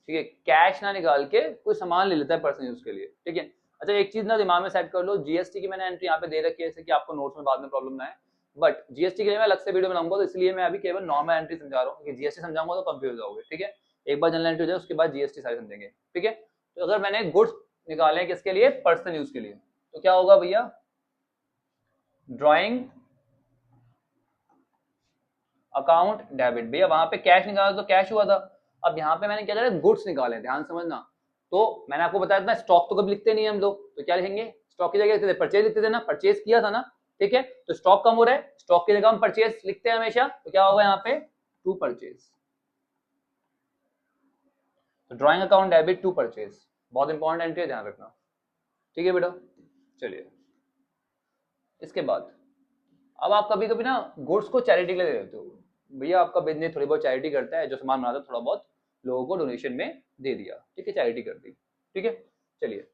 ठीक है, कैश ना निकाल के कोई सामान ले लेता है पर्सनल यूज के लिए। ठीक है, अच्छा एक चीज ना दिमाग में सेट कर लो, जीएसटी की मैंने एंट्री यहाँ पे दे रखी है जैसे कि आपको नोट्स में बाद में प्रॉब्लम ना है, बट जीएसटी के लिए मैं अलग से वीडियो बनाऊंगा, तो इसलिए मैं अभी केवल नॉर्मल एंट्री समझा रहा हूँ, क्योंकि जीएसटी समझाऊंगा तो कंफ्यूज जाओगे। ठीक है, एक बार जनरल एंट्री हो जाए उसके बाद जीएसटी सारे समझेंगे। ठीक है, तो अगर मैंने गुड्स निकाले हैं किसके लिए, पर्सनल यूज के लिए, तो क्या होगा भैया, ड्राइंग अकाउंट डेबिट। भैया वहां पे कैश निकाला तो कैश हुआ था, अब यहाँ पे मैंने क्या करा, गुड्स निकाले, ध्यान समझना। तो मैंने आपको बताया था स्टॉक तो कभी लिखते नहीं हम लोग, तो क्या लिखेंगे, स्टॉक की जगह लिखते थे परचेज, लिखते थे ना, परचेज किया था ना। ठीक है, तो स्टॉक कम हो रहा है, स्टॉक की जगह हम परचेज लिखते हैं हमेशा, तो क्या होगा यहाँ पे, टू परचेज। तो drawing account debit to purchase, बहुत इंपॉर्टेंट एंट्री है, ध्यान रखना। ठीक है बेटा, चलिए इसके बाद अब आप कभी कभी ना गुड्स को चैरिटी के लिए दे देते हो, भैया आपका बिजनेस थोड़ी बहुत चैरिटी करता है, जो सामान बनाता है थोड़ा बहुत लोगों को डोनेशन में दे दिया, ठीक है, चैरिटी कर दी। ठीक है, चलिए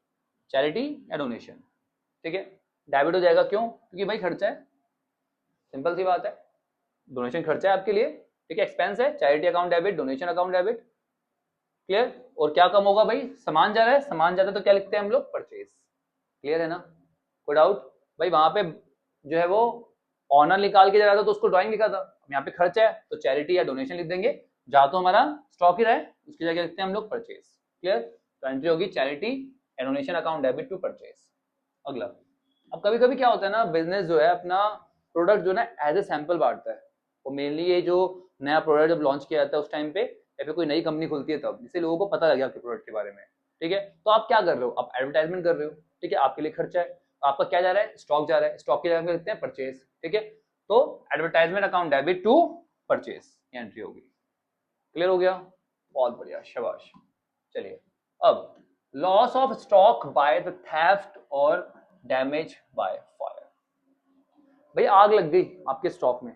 चैरिटी या डोनेशन। ठीक है, डेबिट हो जाएगा, क्यों, क्योंकि भाई खर्चा है, सिंपल सी बात है, डोनेशन खर्चा है आपके लिए। ठीक है, एक्सपेंस है, charity account debit, donation account debit. Clear, और क्या कम होगा भाई, सामान जा रहा है, सामान जाता है तो क्या लिखते हैं हम लोग, परचेज। क्लियर है ना, कोई डाउट भाई, वहां पे जो है वो ऑनर निकाल के जा रहा था तो उसको ड्राइंग लिखा था, यहाँ पे खर्चा है तो चैरिटी या डोनेशन लिख देंगे, जहां तो हमारा स्टॉक ही रहे उसकी जगह लिखते हैं हम लोग परचेज। क्लियर, तो एंट्री होगी चैरिटी या donation account debit to purchase. अगला अब कभी कभी क्या होता है ना, बिजनेस जो है अपना प्रोडक्ट जो है ना एज ए सैंपल बांटता है। वो मेनली ये जो नया प्रोडक्ट जब लॉन्च किया जाता है उस टाइम पे, या फिर कोई नई कंपनी खुलती है तब, जिससे लोगों को पता लगे आपके प्रोडक्ट के बारे में। ठीक है, तो आप क्या कर रहे हो, आप एडवर्टाइजमेंट कर रहे हो। ठीक है, आपके लिए खर्चा है, तो आपका क्या जा रहा है, स्टॉक जा रहा है, स्टॉक की जगह पे लिखते हैं परचेज। ठीक है, तो advertisement account debit to purchase, ये एंट्री होगी। क्लियर हो गया, बहुत बढ़िया, शाबाश। चलिए, अब loss of stock by the theft और डैमेज बाय फायर। भाई आग लग गई आपके स्टॉक में,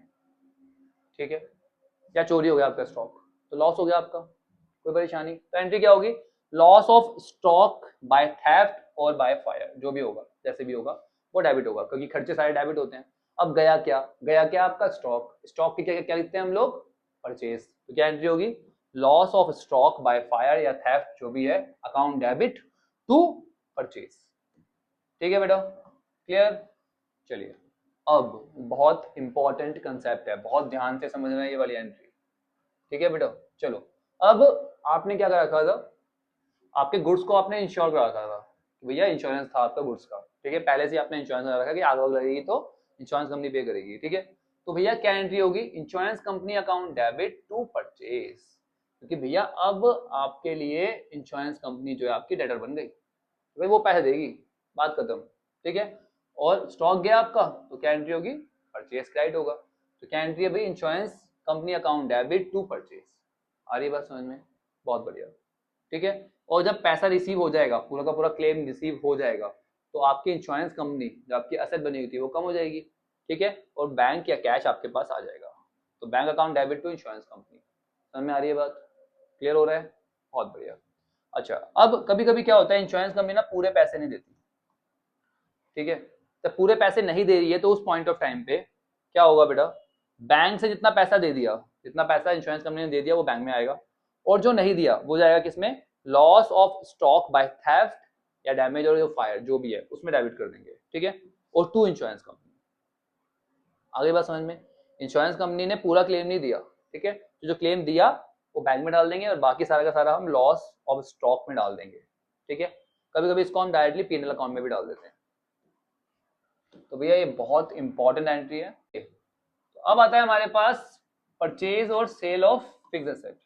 ठीक है, या चोरी हो गया आपका स्टॉक, तो लॉस हो गया आपका, कोई परेशानी। तो एंट्री क्या होगी, loss of stock by theft और बाय फायर, जो भी होगा जैसे भी होगा वो डेबिट होगा, क्योंकि खर्चे सारे डेबिट होते हैं। अब गया क्या, गया क्या आपका स्टॉक, स्टॉक की क्या क्या लिखते हैं हम लोग, परचेज। तो क्या एंट्री होगी, loss of stock by fire या थेफ्ट जो भी है, अकाउंट डेबिट टू परचेज। ठीक है बेटा, क्लियर। चलिए, अब बहुत इंपॉर्टेंट कंसेप्ट है, बहुत ध्यान से समझना है ये वाली एंट्री। ठीक है बेटा, चलो। अब आपने क्या कर रखा था, आपके गुड्स को आपने इंश्योर करा रखा था, भैया इंश्योरेंस था आपका गुड्स का। ठीक है, पहले से आपने इंश्योरेंस करा रखा कि आग वाग लगेगी तो इंश्योरेंस कंपनी पे करेगी। ठीक है, तो भैया क्या एंट्री होगी, insurance company account debit to purchase, क्योंकि भैया अब आपके लिए इंश्योरेंस कंपनी जो है आपकी डेटर बन गई, भाई वो पैसे देगी, बात खत्म। ठीक है, और स्टॉक गया आपका, तो क्या एंट्री होगी, परचेज क्रेडिट होगा। तो क्या एंट्री है भाई, insurance company account debit to purchase. आ रही बात समझ में, बहुत बढ़िया। ठीक है, और जब पैसा रिसीव हो जाएगा, पूरा का पूरा क्लेम रिसीव हो जाएगा, तो आपकी इंश्योरेंस कंपनी जो आपकी असेट बनी हुई थी वो कम हो जाएगी। ठीक है, और बैंक या कैश आपके पास आ जाएगा। तो bank account debit to insurance company. समझ में आ रही है बात, क्लियर हो रहा है, बहुत बढ़िया। अच्छा, अब कभी कभी क्या होता है, इंश्योरेंस कंपनी ना पूरे पैसे नहीं देती। ठीक है, तो पूरे पैसे नहीं दे रही है, तो उस पॉइंट ऑफ टाइम पे क्या होगा बेटा, बैंक से जितना पैसा दे दिया, जितना पैसा इंश्योरेंस कंपनी ने दे दिया वो बैंक में आएगा, और जो नहीं दिया वो जाएगा किसमें, loss of stock by theft या डैमेज और जो फायर जो भी है उसमें डेबिट कर देंगे। ठीक है, और टू इंश्योरेंस कंपनी। आगे बात समझ में, इंश्योरेंस कंपनी ने पूरा क्लेम नहीं दिया। ठीक है, तो जो क्लेम दिया वो बैंक में डाल देंगे, और बाकी सारा का सारा हम लॉस ऑफ स्टॉक में डाल देंगे। ठीक है, कभी कभी इसको हम डायरेक्टली पीएनएल अकाउंट में भी डाल देते हैं। तो भैया ये बहुत इंपॉर्टेंट एंट्री है। तो अब आता है हमारे पास परचेज और सेल ऑफ फिक्स एसेट।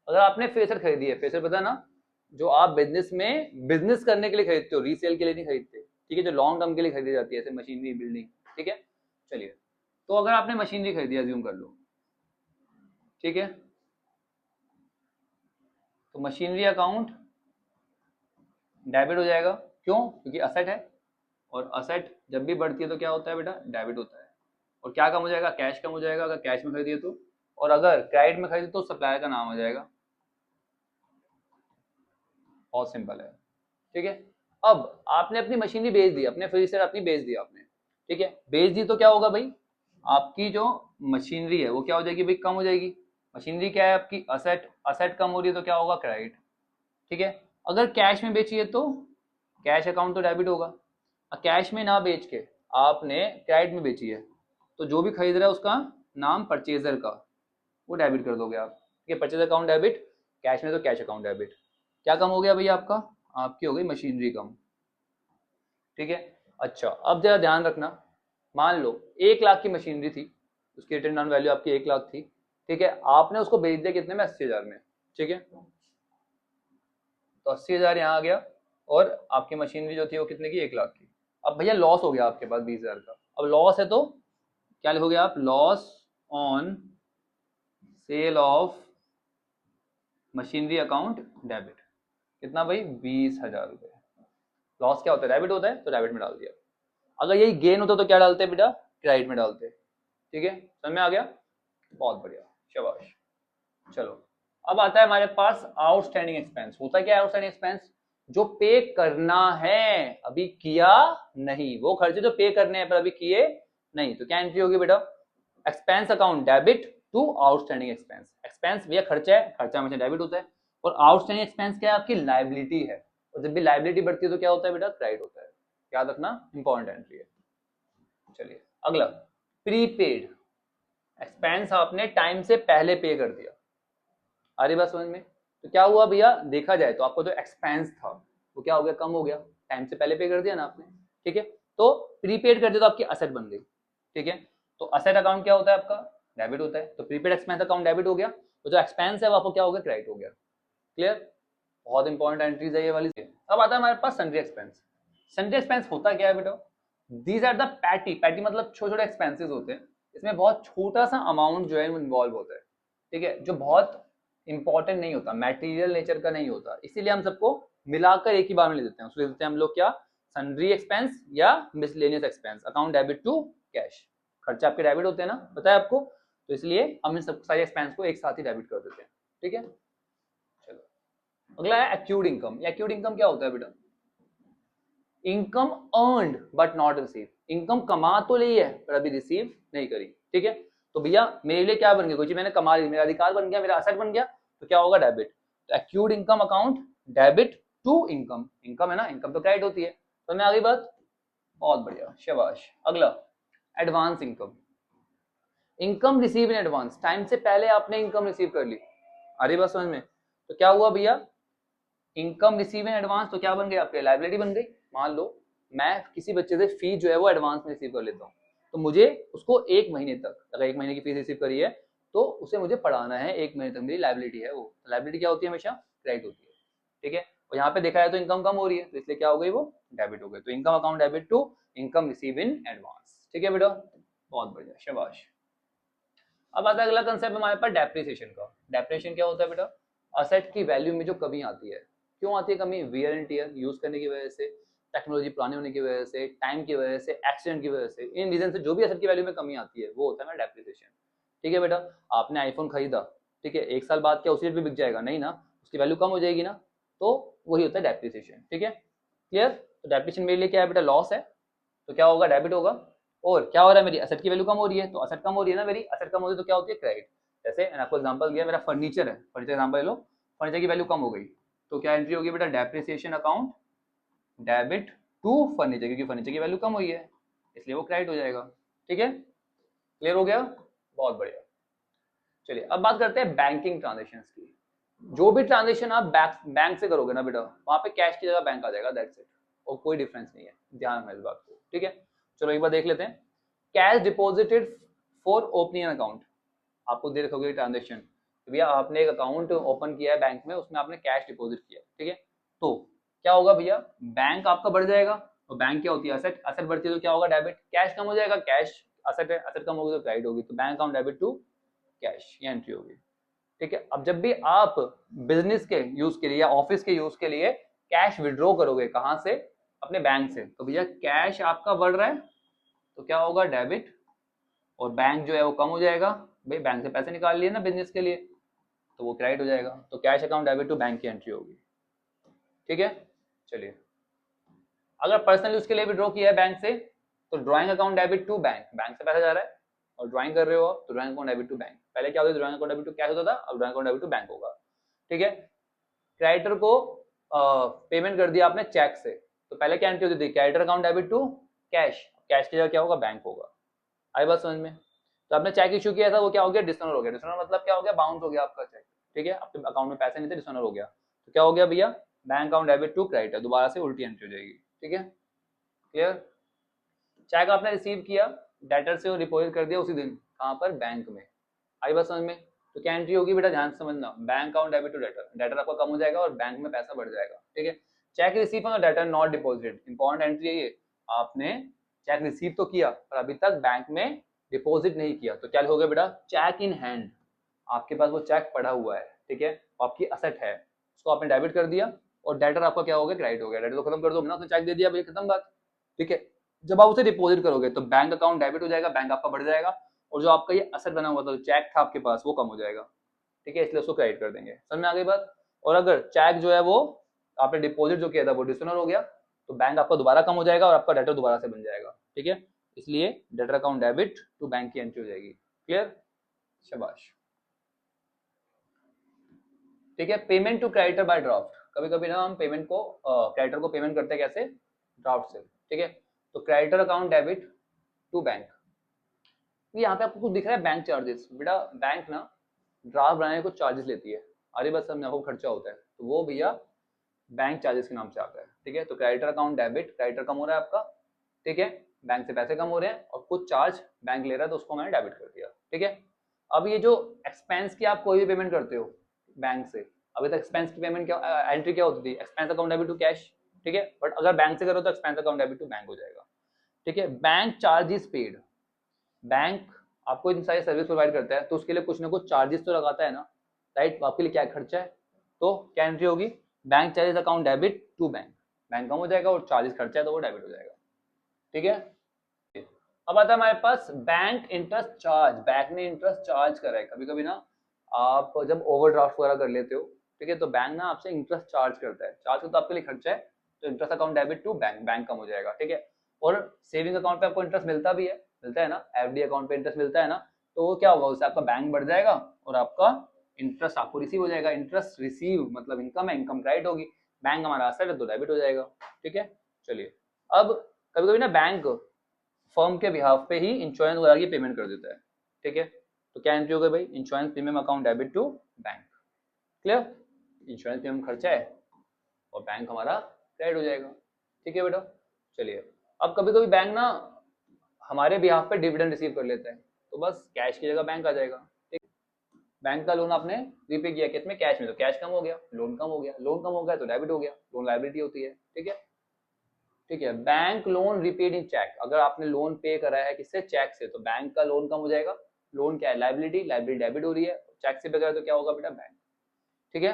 अगर आपने फेसर खरीदी है, फेसर पता है ना, जो आप बिजनेस में बिजनेस करने के लिए खरीदते हो, रीसेल के लिए नहीं खरीदते। ठीक है, जो लॉन्ग टर्म के लिए खरीदी जाती है, जैसे मशीनरी, बिल्डिंग। ठीक है, चलिए, तो अगर आपने मशीनरी खरीदी, अज्यूम कर लो, ठीक है, तो मशीनरी अकाउंट डेबिट हो जाएगा। क्यों, क्योंकि असेट है, और असेट जब भी बढ़ती है तो क्या होता है बेटा, डेबिट होता है। और क्या कम हो जाएगा, कैश कम हो जाएगा अगर कैश में खरीदिए तो, और अगर क्रेडिट में खरीदे तो सप्लायर का नाम हो जाएगा। बहुत सिंपल है। ठीक है, अब आपने अपनी मशीनरी बेच दी, अपने फ्रीजर अपनी बेच दी आपने। ठीक है, बेच दी तो क्या होगा भाई, आपकी जो मशीनरी है वो क्या हो जाएगी भाई, कम हो जाएगी। मशीनरी क्या है आपकी, असेट, असेट कम हो रही है तो क्या होगा, क्रेडिट। ठीक है, अगर कैश में बेची है तो कैश अकाउंट तो डेबिट होगा। कैश में ना बेच के आपने क्रेडिट में बेची है, तो जो भी खरीद रहा है उसका नाम परचेजर का, वो डेबिट कर दोगे आप। ठीक है, परचेज अकाउंट डेबिट, कैश में तो कैश अकाउंट डेबिट। क्या कम हो गया भैया आपका, आपकी हो गई मशीनरी कम। ठीक है, अच्छा अब जरा ध्यान रखना, मान लो 1 लाख की मशीनरी थी, उसकी रिटर्न ऑन वैल्यू आपकी 1 लाख थी। ठीक है, आपने उसको बेच दिया कितने में, 80,000 में। ठीक है, तो 80,000 यहाँ आ गया, और आपकी मशीनरी जो थी वो कितने की, 1 लाख की। अब भैया लॉस हो गया आपके पास 20,000 का। अब लॉस है तो क्या लिखोगे आप, loss on sale of machinery account debit. कितना भाई, 20,000 रुपये। लॉस क्या होता है, डेबिट होता है, तो डेबिट में डाल दिया। अगर यही गेन होता तो क्या डालते बेटा, क्रेडिट में डालते। ठीक है, समझ में आ गया, बहुत बढ़िया, शाबाश। चलो, अब आता है हमारे पास आउटस्टैंडिंग एक्सपेंस। होता है क्या आउटस्टैंडिंग एक्सपेंस, जो पे करना है अभी किया नहीं, वो खर्चे जो पे करने हैं पर अभी किए नहीं। तो क्या एंट्री होगी बेटा, expense account debit to outstanding expense. Expense भैया खर्चा है, खर्चा हमेशा डेबिट होता है, और आउटस्टैंडिंग एक्सपेंस क्या है, आपकी लाइबिलिटी है, और जब भी लाइबिलिटी बढ़ती है तो क्या होता है बेटा, क्रेडिट होता है। याद रखना, इंपॉर्टेंट एंट्री है। चलिए अगला, प्रीपेड एक्सपेंस, आपने टाइम से पहले पे कर दिया। आ रही बात समझ में, तो क्या हुआ भैया, देखा जाए तो आपको जो एक्सपेंस था वो क्या हो गया, कम हो गया, टाइम से पहले पे कर दिया ना आपने। ठीक है, तो प्रीपेड कर दे तो आपकी असेट बन गई, ठीक है। तो असेट अकाउंट क्या होता है आपका, डेबिट होता है। तो प्रीपेड एक्सपेंस अकाउंट डेबिट हो गया, तो जो एक्सपेंस है वो आपको क्या हो गया, क्रेडिट हो गया। क्लियर, बहुत इंपॉर्टेंट एंट्रीज है ये वाली। अब आता है हमारे पास सन्ड्री एक्सपेंस। सन्ड्री एक्सपेंस होता क्या है बेटा, these are the petty, petty मतलब छोटे छोटे एक्सपेंसेस होते हैं, इसमें बहुत छोटा सा अमाउंट जो है इन्वॉल्व होता है, ठीक है, जो बहुत इंपॉर्टेंट नहीं होता, मैटेरियल नेचर का नहीं होता, इसीलिए हम सबको मिलाकर एक ही बार में ले देते हैं, उसको देते हैं हम लोग क्या, सन्ड्री एक्सपेंस या miscellaneous expense account debit to cash. खर्चा आपके डेबिट होते हैं ना, पता है आपको, तो इसलिए हम इन सब सारे एक्सपेंस को एक साथ ही डेबिट कर देते हैं, ठीक है। चलो अगला है एक्यूड इनकम। एक्यूड इनकम क्या होता है बेटा, income earned but not receive, income कमा तो ली है पर अभी रिसीव नहीं करी, ठीक है। तो भैया मेरे लिए क्या बन गया, कोई चीज मैंने कमा ली, मेरा अधिकार बन गया, मेरा असेट बन गया, तो क्या होगा, डेबिट। तो accrued income account debit to income, income है ना, इनकम तो क्रेडिट होती है। तो मैं आगे बात, बहुत बढ़िया, शाबाश। अगला advance income, income receive in advance, time से पहले आपने इनकम रिसीव कर ली, आ रही बात समझ में। तो क्या हुआ भैया, इनकम रिसीव इन एडवांस, तो क्या बन गई आपकी लायबिलिटी बन गई। मान लो मैं किसी बच्चे से फीस जो है वो एडवांस में रिसीव कर लेता हूँ, तो मुझे उसको एक महीने तक, अगर एक महीने की फीस रिसीव करी है तो उसे मुझे पढ़ाना है एक महीने तक, मेरी लायबिलिटी है वो। लायबिलिटी क्या होती है, हमेशा क्रेडिट होती है, ठीक है। और यहाँ पे देखा है तो इनकम कम हो रही है, तो इसलिए क्या हो गई, वो डेबिट हो गई। तो income account debit to income receive in advance, ठीक है बेटा, बहुत बढ़िया, शाबाश। अब आता है अगला कंसेप्ट हमारे पास डेप्रिसिएशन का। डेप्रिसिएशन क्या होता है बेटा, असेट की वैल्यू में जो कमी आती है। क्यों आती है कमी, वियर एंड टियर, यूज करने की वजह से, टेक्नोलॉजी पुरानी होने की वजह से, टाइम की वजह से, एक्सीडेंट की वजह से, इन रीजन से जो भी असेट की वैल्यू में कमी आती है वो होता है डेप्रिसिएशन, ठीक है बेटा। आपने आईफोन खरीदा, ठीक है, एक साल बाद क्या उसी रेट पे बिक जाएगा, नहीं ना, उसकी वैल्यू कम हो जाएगी ना, तो वही होता है डेप्रिसिएशन, ठीक है। क्लियर, तो डेप्रिसिएशन मेरे लिए क्या है बेटा, लॉस है, तो क्या होगा, डेबिट होगा। और क्या हो रहा है, मेरी असेट की वैल्यू कम हो रही है, तो असेट कम हो रही है ना मेरी, असेट कम हो रही है तो क्या होती है, क्रेडिट। जैसे मैंने आपको एग्जांपल दिया, मेरा फर्नीचर है, फर्नीचर एग्जांपल ले लो, फर्नीचर की वैल्यू कम हो गई, तो क्या एंट्री होगी बेटा, depreciation account debit to furniture, क्योंकि फर्नीचर की वैल्यू कम हुई है इसलिए वो क्रेडिट हो जाएगा, ठीक है। क्लियर हो गया, बहुत बढ़िया। चलिए अब बात करते हैं बैंकिंग ट्रांजेक्शन की। जो भी ट्रांजेक्शन आप बैंक से करोगे ना बेटा, वहां पे कैश की जगह बैंक आ जाएगा, दैट्स इट, और कोई डिफरेंस नहीं है, ध्यान में इस बात को, ठीक है। चलो एक बार देख लेते हैं, cash deposited for opening account, आपको दे रखोगे ट्रांजेक्शन, तो भैया आपने एक अकाउंट ओपन किया है बैंक में, उसमें आपने कैश डिपॉजिट किया, ठीक है। तो क्या होगा भैया, बैंक आपका बढ़ जाएगा, तो बैंक क्या होती है, असेट, असेट बढ़ती है तो क्या होगा, डेबिट। कैश कम हो जाएगा, कैश असेट है, असेट कम होगी तो क्रेडिट होगी, तो bank account debit to cash, ये एंट्री होगी, ठीक है। अब जब भी आप बिजनेस के यूज के लिए या ऑफिस के यूज के लिए कैश विड्रॉ करोगे, कहां से, अपने बैंक से, तो भैया कैश आपका बढ़ रहा है तो क्या होगा, डेबिट, और बैंक जो है वो कम हो जाएगा, भाई बैंक से पैसे निकाल लिए ना बिजनेस के लिए, तो वो क्रेडिट हो जाएगा, तो cash account debit to bank की एंट्री होगी, ठीक है। चलिए अगर पर्सनल यूज के लिए विड्रॉ किया है बैंक से, तो drawing account debit to bank, bank से पैसा जा रहा है और ड्राइंग कर रहे हो तो drawing account debit to bank. पहले क्या होता है, drawing account debit to cash होता था, अब drawing account debit to bank होगा, ठीक है। क्रेडिटर को पेमेंट कर दिया आपने चेक से, तो पहले क्या एंट्री होती थी, creditor account debit to cash, cash की जगह क्या होगा, बैंक होगा। आई बात समझ में। तो आपने चेक इशू किया था, वो क्या हो गया, डिसऑनर हो गया। डिसऑनर मतलब क्या हो गया, बाउंस हो गया आपका चेक, ठीक है, आपके अकाउंट में पैसे नहीं थे, डिसऑनर हो गया, तो क्या हो गया भैया, bank account debit to creditor, दोबारा से उल्टी एंट्री हो जाएगी, ठीक है। क्लियर, चेक आपने रिसीव किया, डेटर से वो डिपॉजिट कर दिया उसी दिन, कहाँ पर, बैंक में। आई बात समझ में। तो क्या एंट्री होगी बेटा, ध्यान से समझना, bank account debit to debtor, debtor आपका कम हो जाएगा और बैंक में पैसा बढ़ जाएगा, ठीक है। Check receive on debtor not deposited, important entry है ये, आपने चेक रिसीव तो किया पर अभी तक बैंक में डिपॉजिट नहीं किया, तो क्या हो गया बेटा, चेक इन हैंड, आपके पास वो चेक पड़ा हुआ है, ठीक है, आपकी असेट है, उसको आपने डेबिट कर दिया, और डेटर आपका क्या हो गया, क्रेडिट हो गया। डेटर तो खत्म कर दो ना, उसने चेक दे दिया भाई, खत्म बात, ठीक है। जब आप उसे डिपॉजिट करोगे तो बैंक अकाउंट डेबिट हो जाएगा, बैंक आपका बढ़ जाएगा, और जो आपका ये असेट बना हुआ था, जो चेक था आपके पास, वो कम हो जाएगा, ठीक है, इसलिए उसको क्रेडिट कर देंगे। समझ में आ गई बात। और अगर चेक जो है वो आपने डिपॉजिट जो किया था वो डिसऑनर हो गया, तो बैंक आपका दोबारा कम हो जाएगा और आपका डेटर दोबारा से बन जाएगा, ठीक है। इसलिए debtor account debit to bank की एंट्री हो जाएगी। क्लियर, शाबाश, ठीक है। Payment to creditor by draft, कभी कभी ना हम पेमेंट को क्रेडिटर को पेमेंट करते हैं कैसे, ड्राफ्ट से, ठीक है। तो creditor account debit to bank, यहाँ पे आपको कुछ दिख रहा है, बैंक चार्जेस, बेटा बैंक ना ड्राफ्ट बनाने को चार्जेस लेती है, अरे बस समझ, आपको खर्चा होता है, तो वो भैया बैंक चार्जेस के नाम से आता है, ठीक है। तो क्रेडिटर अकाउंट डेबिट, क्रेडिटर कम हो रहा है आपका, ठीक है, बैंक से पैसे कम हो रहे हैं और कुछ चार्ज बैंक ले रहा है तो उसको मैंने डेबिट कर दिया, ठीक है। अब ये जो एक्सपेंस की आप कोई भी पेमेंट करते हो बैंक से, अभी तक एक्सपेंस की पेमेंट क्या एंट्री क्या होती थी, expense account debit to cash, ठीक है, बट अगर बैंक से करो तो expense account debit to bank हो जाएगा, ठीक है। बैंक चार्जेस पेड, बैंक आपको इतनी सारी सर्विस प्रोवाइड करता है तो उसके लिए कुछ ना कुछ चार्जेस तो लगाता है ना, राइट। आपके लिए क्या खर्चा है, तो क्या एंट्री होगी, bank charges account debit to bank, bank कम हो जाएगा और चार्जेस खर्चा है तो वो डेबिट हो जाएगा, ठीक है। अब आता है हमारे पास बैंक इंटरेस्ट चार्ज, बैंक ने इंटरेस्ट चार्ज करा है, कभी कभी ना आप जब ओवरड्राफ्ट वगैरह कर लेते हो, ठीक है, तो बैंक ना आपसे इंटरेस्ट चार्ज करता है, चार्ज तो आपके लिए खर्चा है, तो interest account debit to bank, bank कम हो जाएगा, ठीक है। और सेविंग अकाउंट पे आपको इंटरेस्ट मिलता भी है, मिलता है ना, एफडी अकाउंट पे इंटरेस्ट मिलता है ना, तो वो क्या होगा, उससे आपका बैंक बढ़ जाएगा और आपका इंटरेस्ट आपको रिसीव हो जाएगा, इंटरेस्ट रिसीव मतलब इनकम है, इनकम क्रेडिट होगी, बैंक हमारा असेट है तो डेबिट हो जाएगा, ठीक है। चलिए, अब कभी कभी ना बैंक फर्म के बिहाफ पे ही इंश्योरेंस वगैरह की पेमेंट कर देता है, ठीक है, तो क्या एंट्री हो गई भाई, insurance premium account debit to bank, clear, insurance premium खर्चा है और बैंक हमारा क्रेडिट हो जाएगा, ठीक है बेटा। चलिए, अब कभी कभी बैंक ना हमारे बिहाफ पे डिविडेंड रिसीव कर लेता है, तो बस कैश की जगह बैंक आ जाएगा, ठीक, बैंक का लोन आपने रीपे किया कितने, कैश में, तो कैश कम हो गया, लोन कम हो गया, लोन कम हो गया तो डेबिट हो गया, लोन लायबिलिटी होती है, ठीक है, ठीक है। Bank loan repaid in cheque, अगर आपने लोन पे करा है किससे, चेक से, तो बैंक का लोन कम हो जाएगा, लोन क्या है, लायबिलिटी, लायबिलिटी डेबिट हो रही है, चेक से पे करा तो क्या होगा बेटा, बैंक, ठीक है।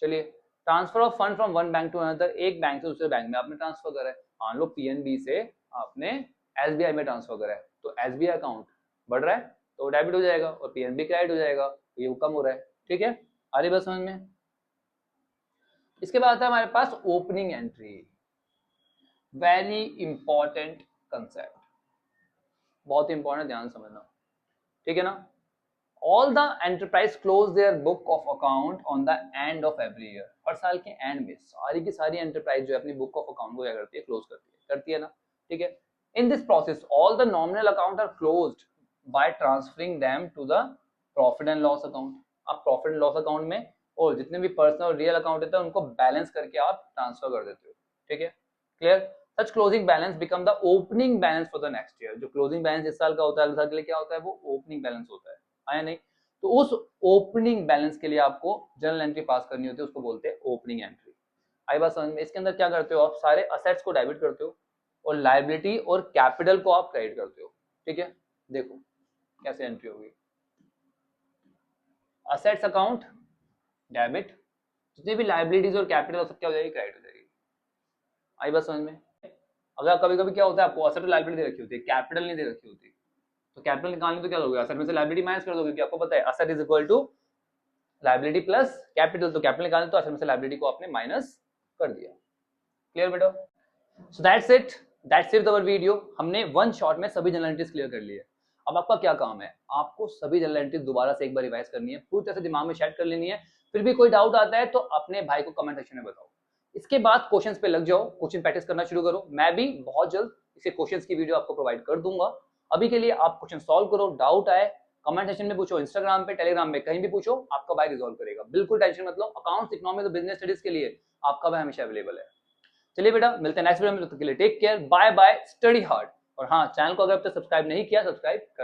चलिए, transfer of fund from one bank to another, एक बैंक से दूसरे बैंक में आपने ट्रांसफर करा है, मान लो पीएनबी से आपने एसबीआई में ट्रांसफर करा है, तो एसबीआई अकाउंट बढ़ रहा है तो डेबिट हो जाएगा और पीएनबी क्रेडिट हो जाएगा, तो ये कम हो रहा है, ठीक है, आ रही बात समझ में। इसके बाद आता है हमारे पास opening entry, very important concept, बहुत इंपॉर्टेंट, ध्यान समझना, ठीक है ना। All the enterprise close their book of account on the end of every year, हर साल के एंड में सारी की सारी एंटरप्राइज जो है अपनी बुक ऑफ अकाउंट को क्या करती है, क्लोज करती है ना, ठीक है। In this process all the nominal account are closed by transferring them to the profit and loss account, आप प्रॉफिट एंड लॉस अकाउंट में और जितने भी पर्सनल और रियल अकाउंट होते हैं उनको बैलेंस करके आप ट्रांसफर कर देते हो, ठीक है, clear. Such closing balance become the opening balance for the next year, जो क्लोजिंग बैलेंस इस साल का होता है अगले साल के लिए क्या होता है, वो ओपनिंग बैलेंस होता है, आया नहीं, तो उस ओपनिंग बैलेंस के लिए आपको जर्नल एंट्री पास करनी होती है, उसको बोलते हैं ओपनिंग एंट्री, आई बात समझ में। इसके अंदर क्या करते हो आप, सारे असेट्स को डेबिट करते हो और लायबिलिटी और कैपिटल को आप क्रेडिट करते हो, ठीक है। देखो कैसे एंट्री होगी, असेट्स अकाउंट डेबिट, जितनी भी लायबिलिटीज और कैपिटल सब क्या हो जाएगी, क्रेडिट हो जाएगी, आई बात समझ में। अगर कभी कभी क्या होता है, आपको असेट और लायबिलिटी दे रखी होती है, कैपिटल नहीं दे रखी होती, तो कैपिटल निकालने तो क्या दोगे, असेट में से लायबिलिटी माइनस कर दोगे, क्योंकि आपको पता है asset is equal to liability plus capital, तो कैपिटल निकालने तो असेट में से लायबिलिटी को आपने माइनस कर दिया, क्लियर बेटा। So that's it our video, हमने वन शॉट में सभी जनरल एंट्रीज क्लियर कर ली है। अब आपका क्या काम है, आपको सभी जनरल एंट्रीज दोबारा से एक बार रिवाइज करनी है, पूरी तरह से दिमाग में सेट कर लेनी है, फिर भी कोई डाउट आता है तो अपने भाई को कमेंट सेक्शन में बताओ, इसके बाद क्वेश्चंस पे लग जाओ, क्वेश्चन प्रैक्टिस करना शुरू करो, मैं भी बहुत जल्द इसे क्वेश्चंस की वीडियो आपको प्रोवाइड कर दूंगा। अभी के लिए आप क्वेश्चन सॉल्व करो, डाउट आए कमेंट सेक्शन में पूछो, इंस्टाग्राम पे, टेलीग्राम पे, कहीं भी पूछो, आपका भाई रिजॉल्व करेगा, बिल्कुल टेंशन मत लो। अकाउंट्स, इकोनॉमिक्स और बिजनेस स्टडीज के लिए आपका भाई हमेशा अवेलेबल है। चलिए बेटा, मिलते हैं नेक्स्ट वीडियो में, तब तक के लिए take care, bye bye, study hard, और हाँ, चैनल को अगर अब तक सब्सक्राइब नहीं किया, सब्सक्राइब कर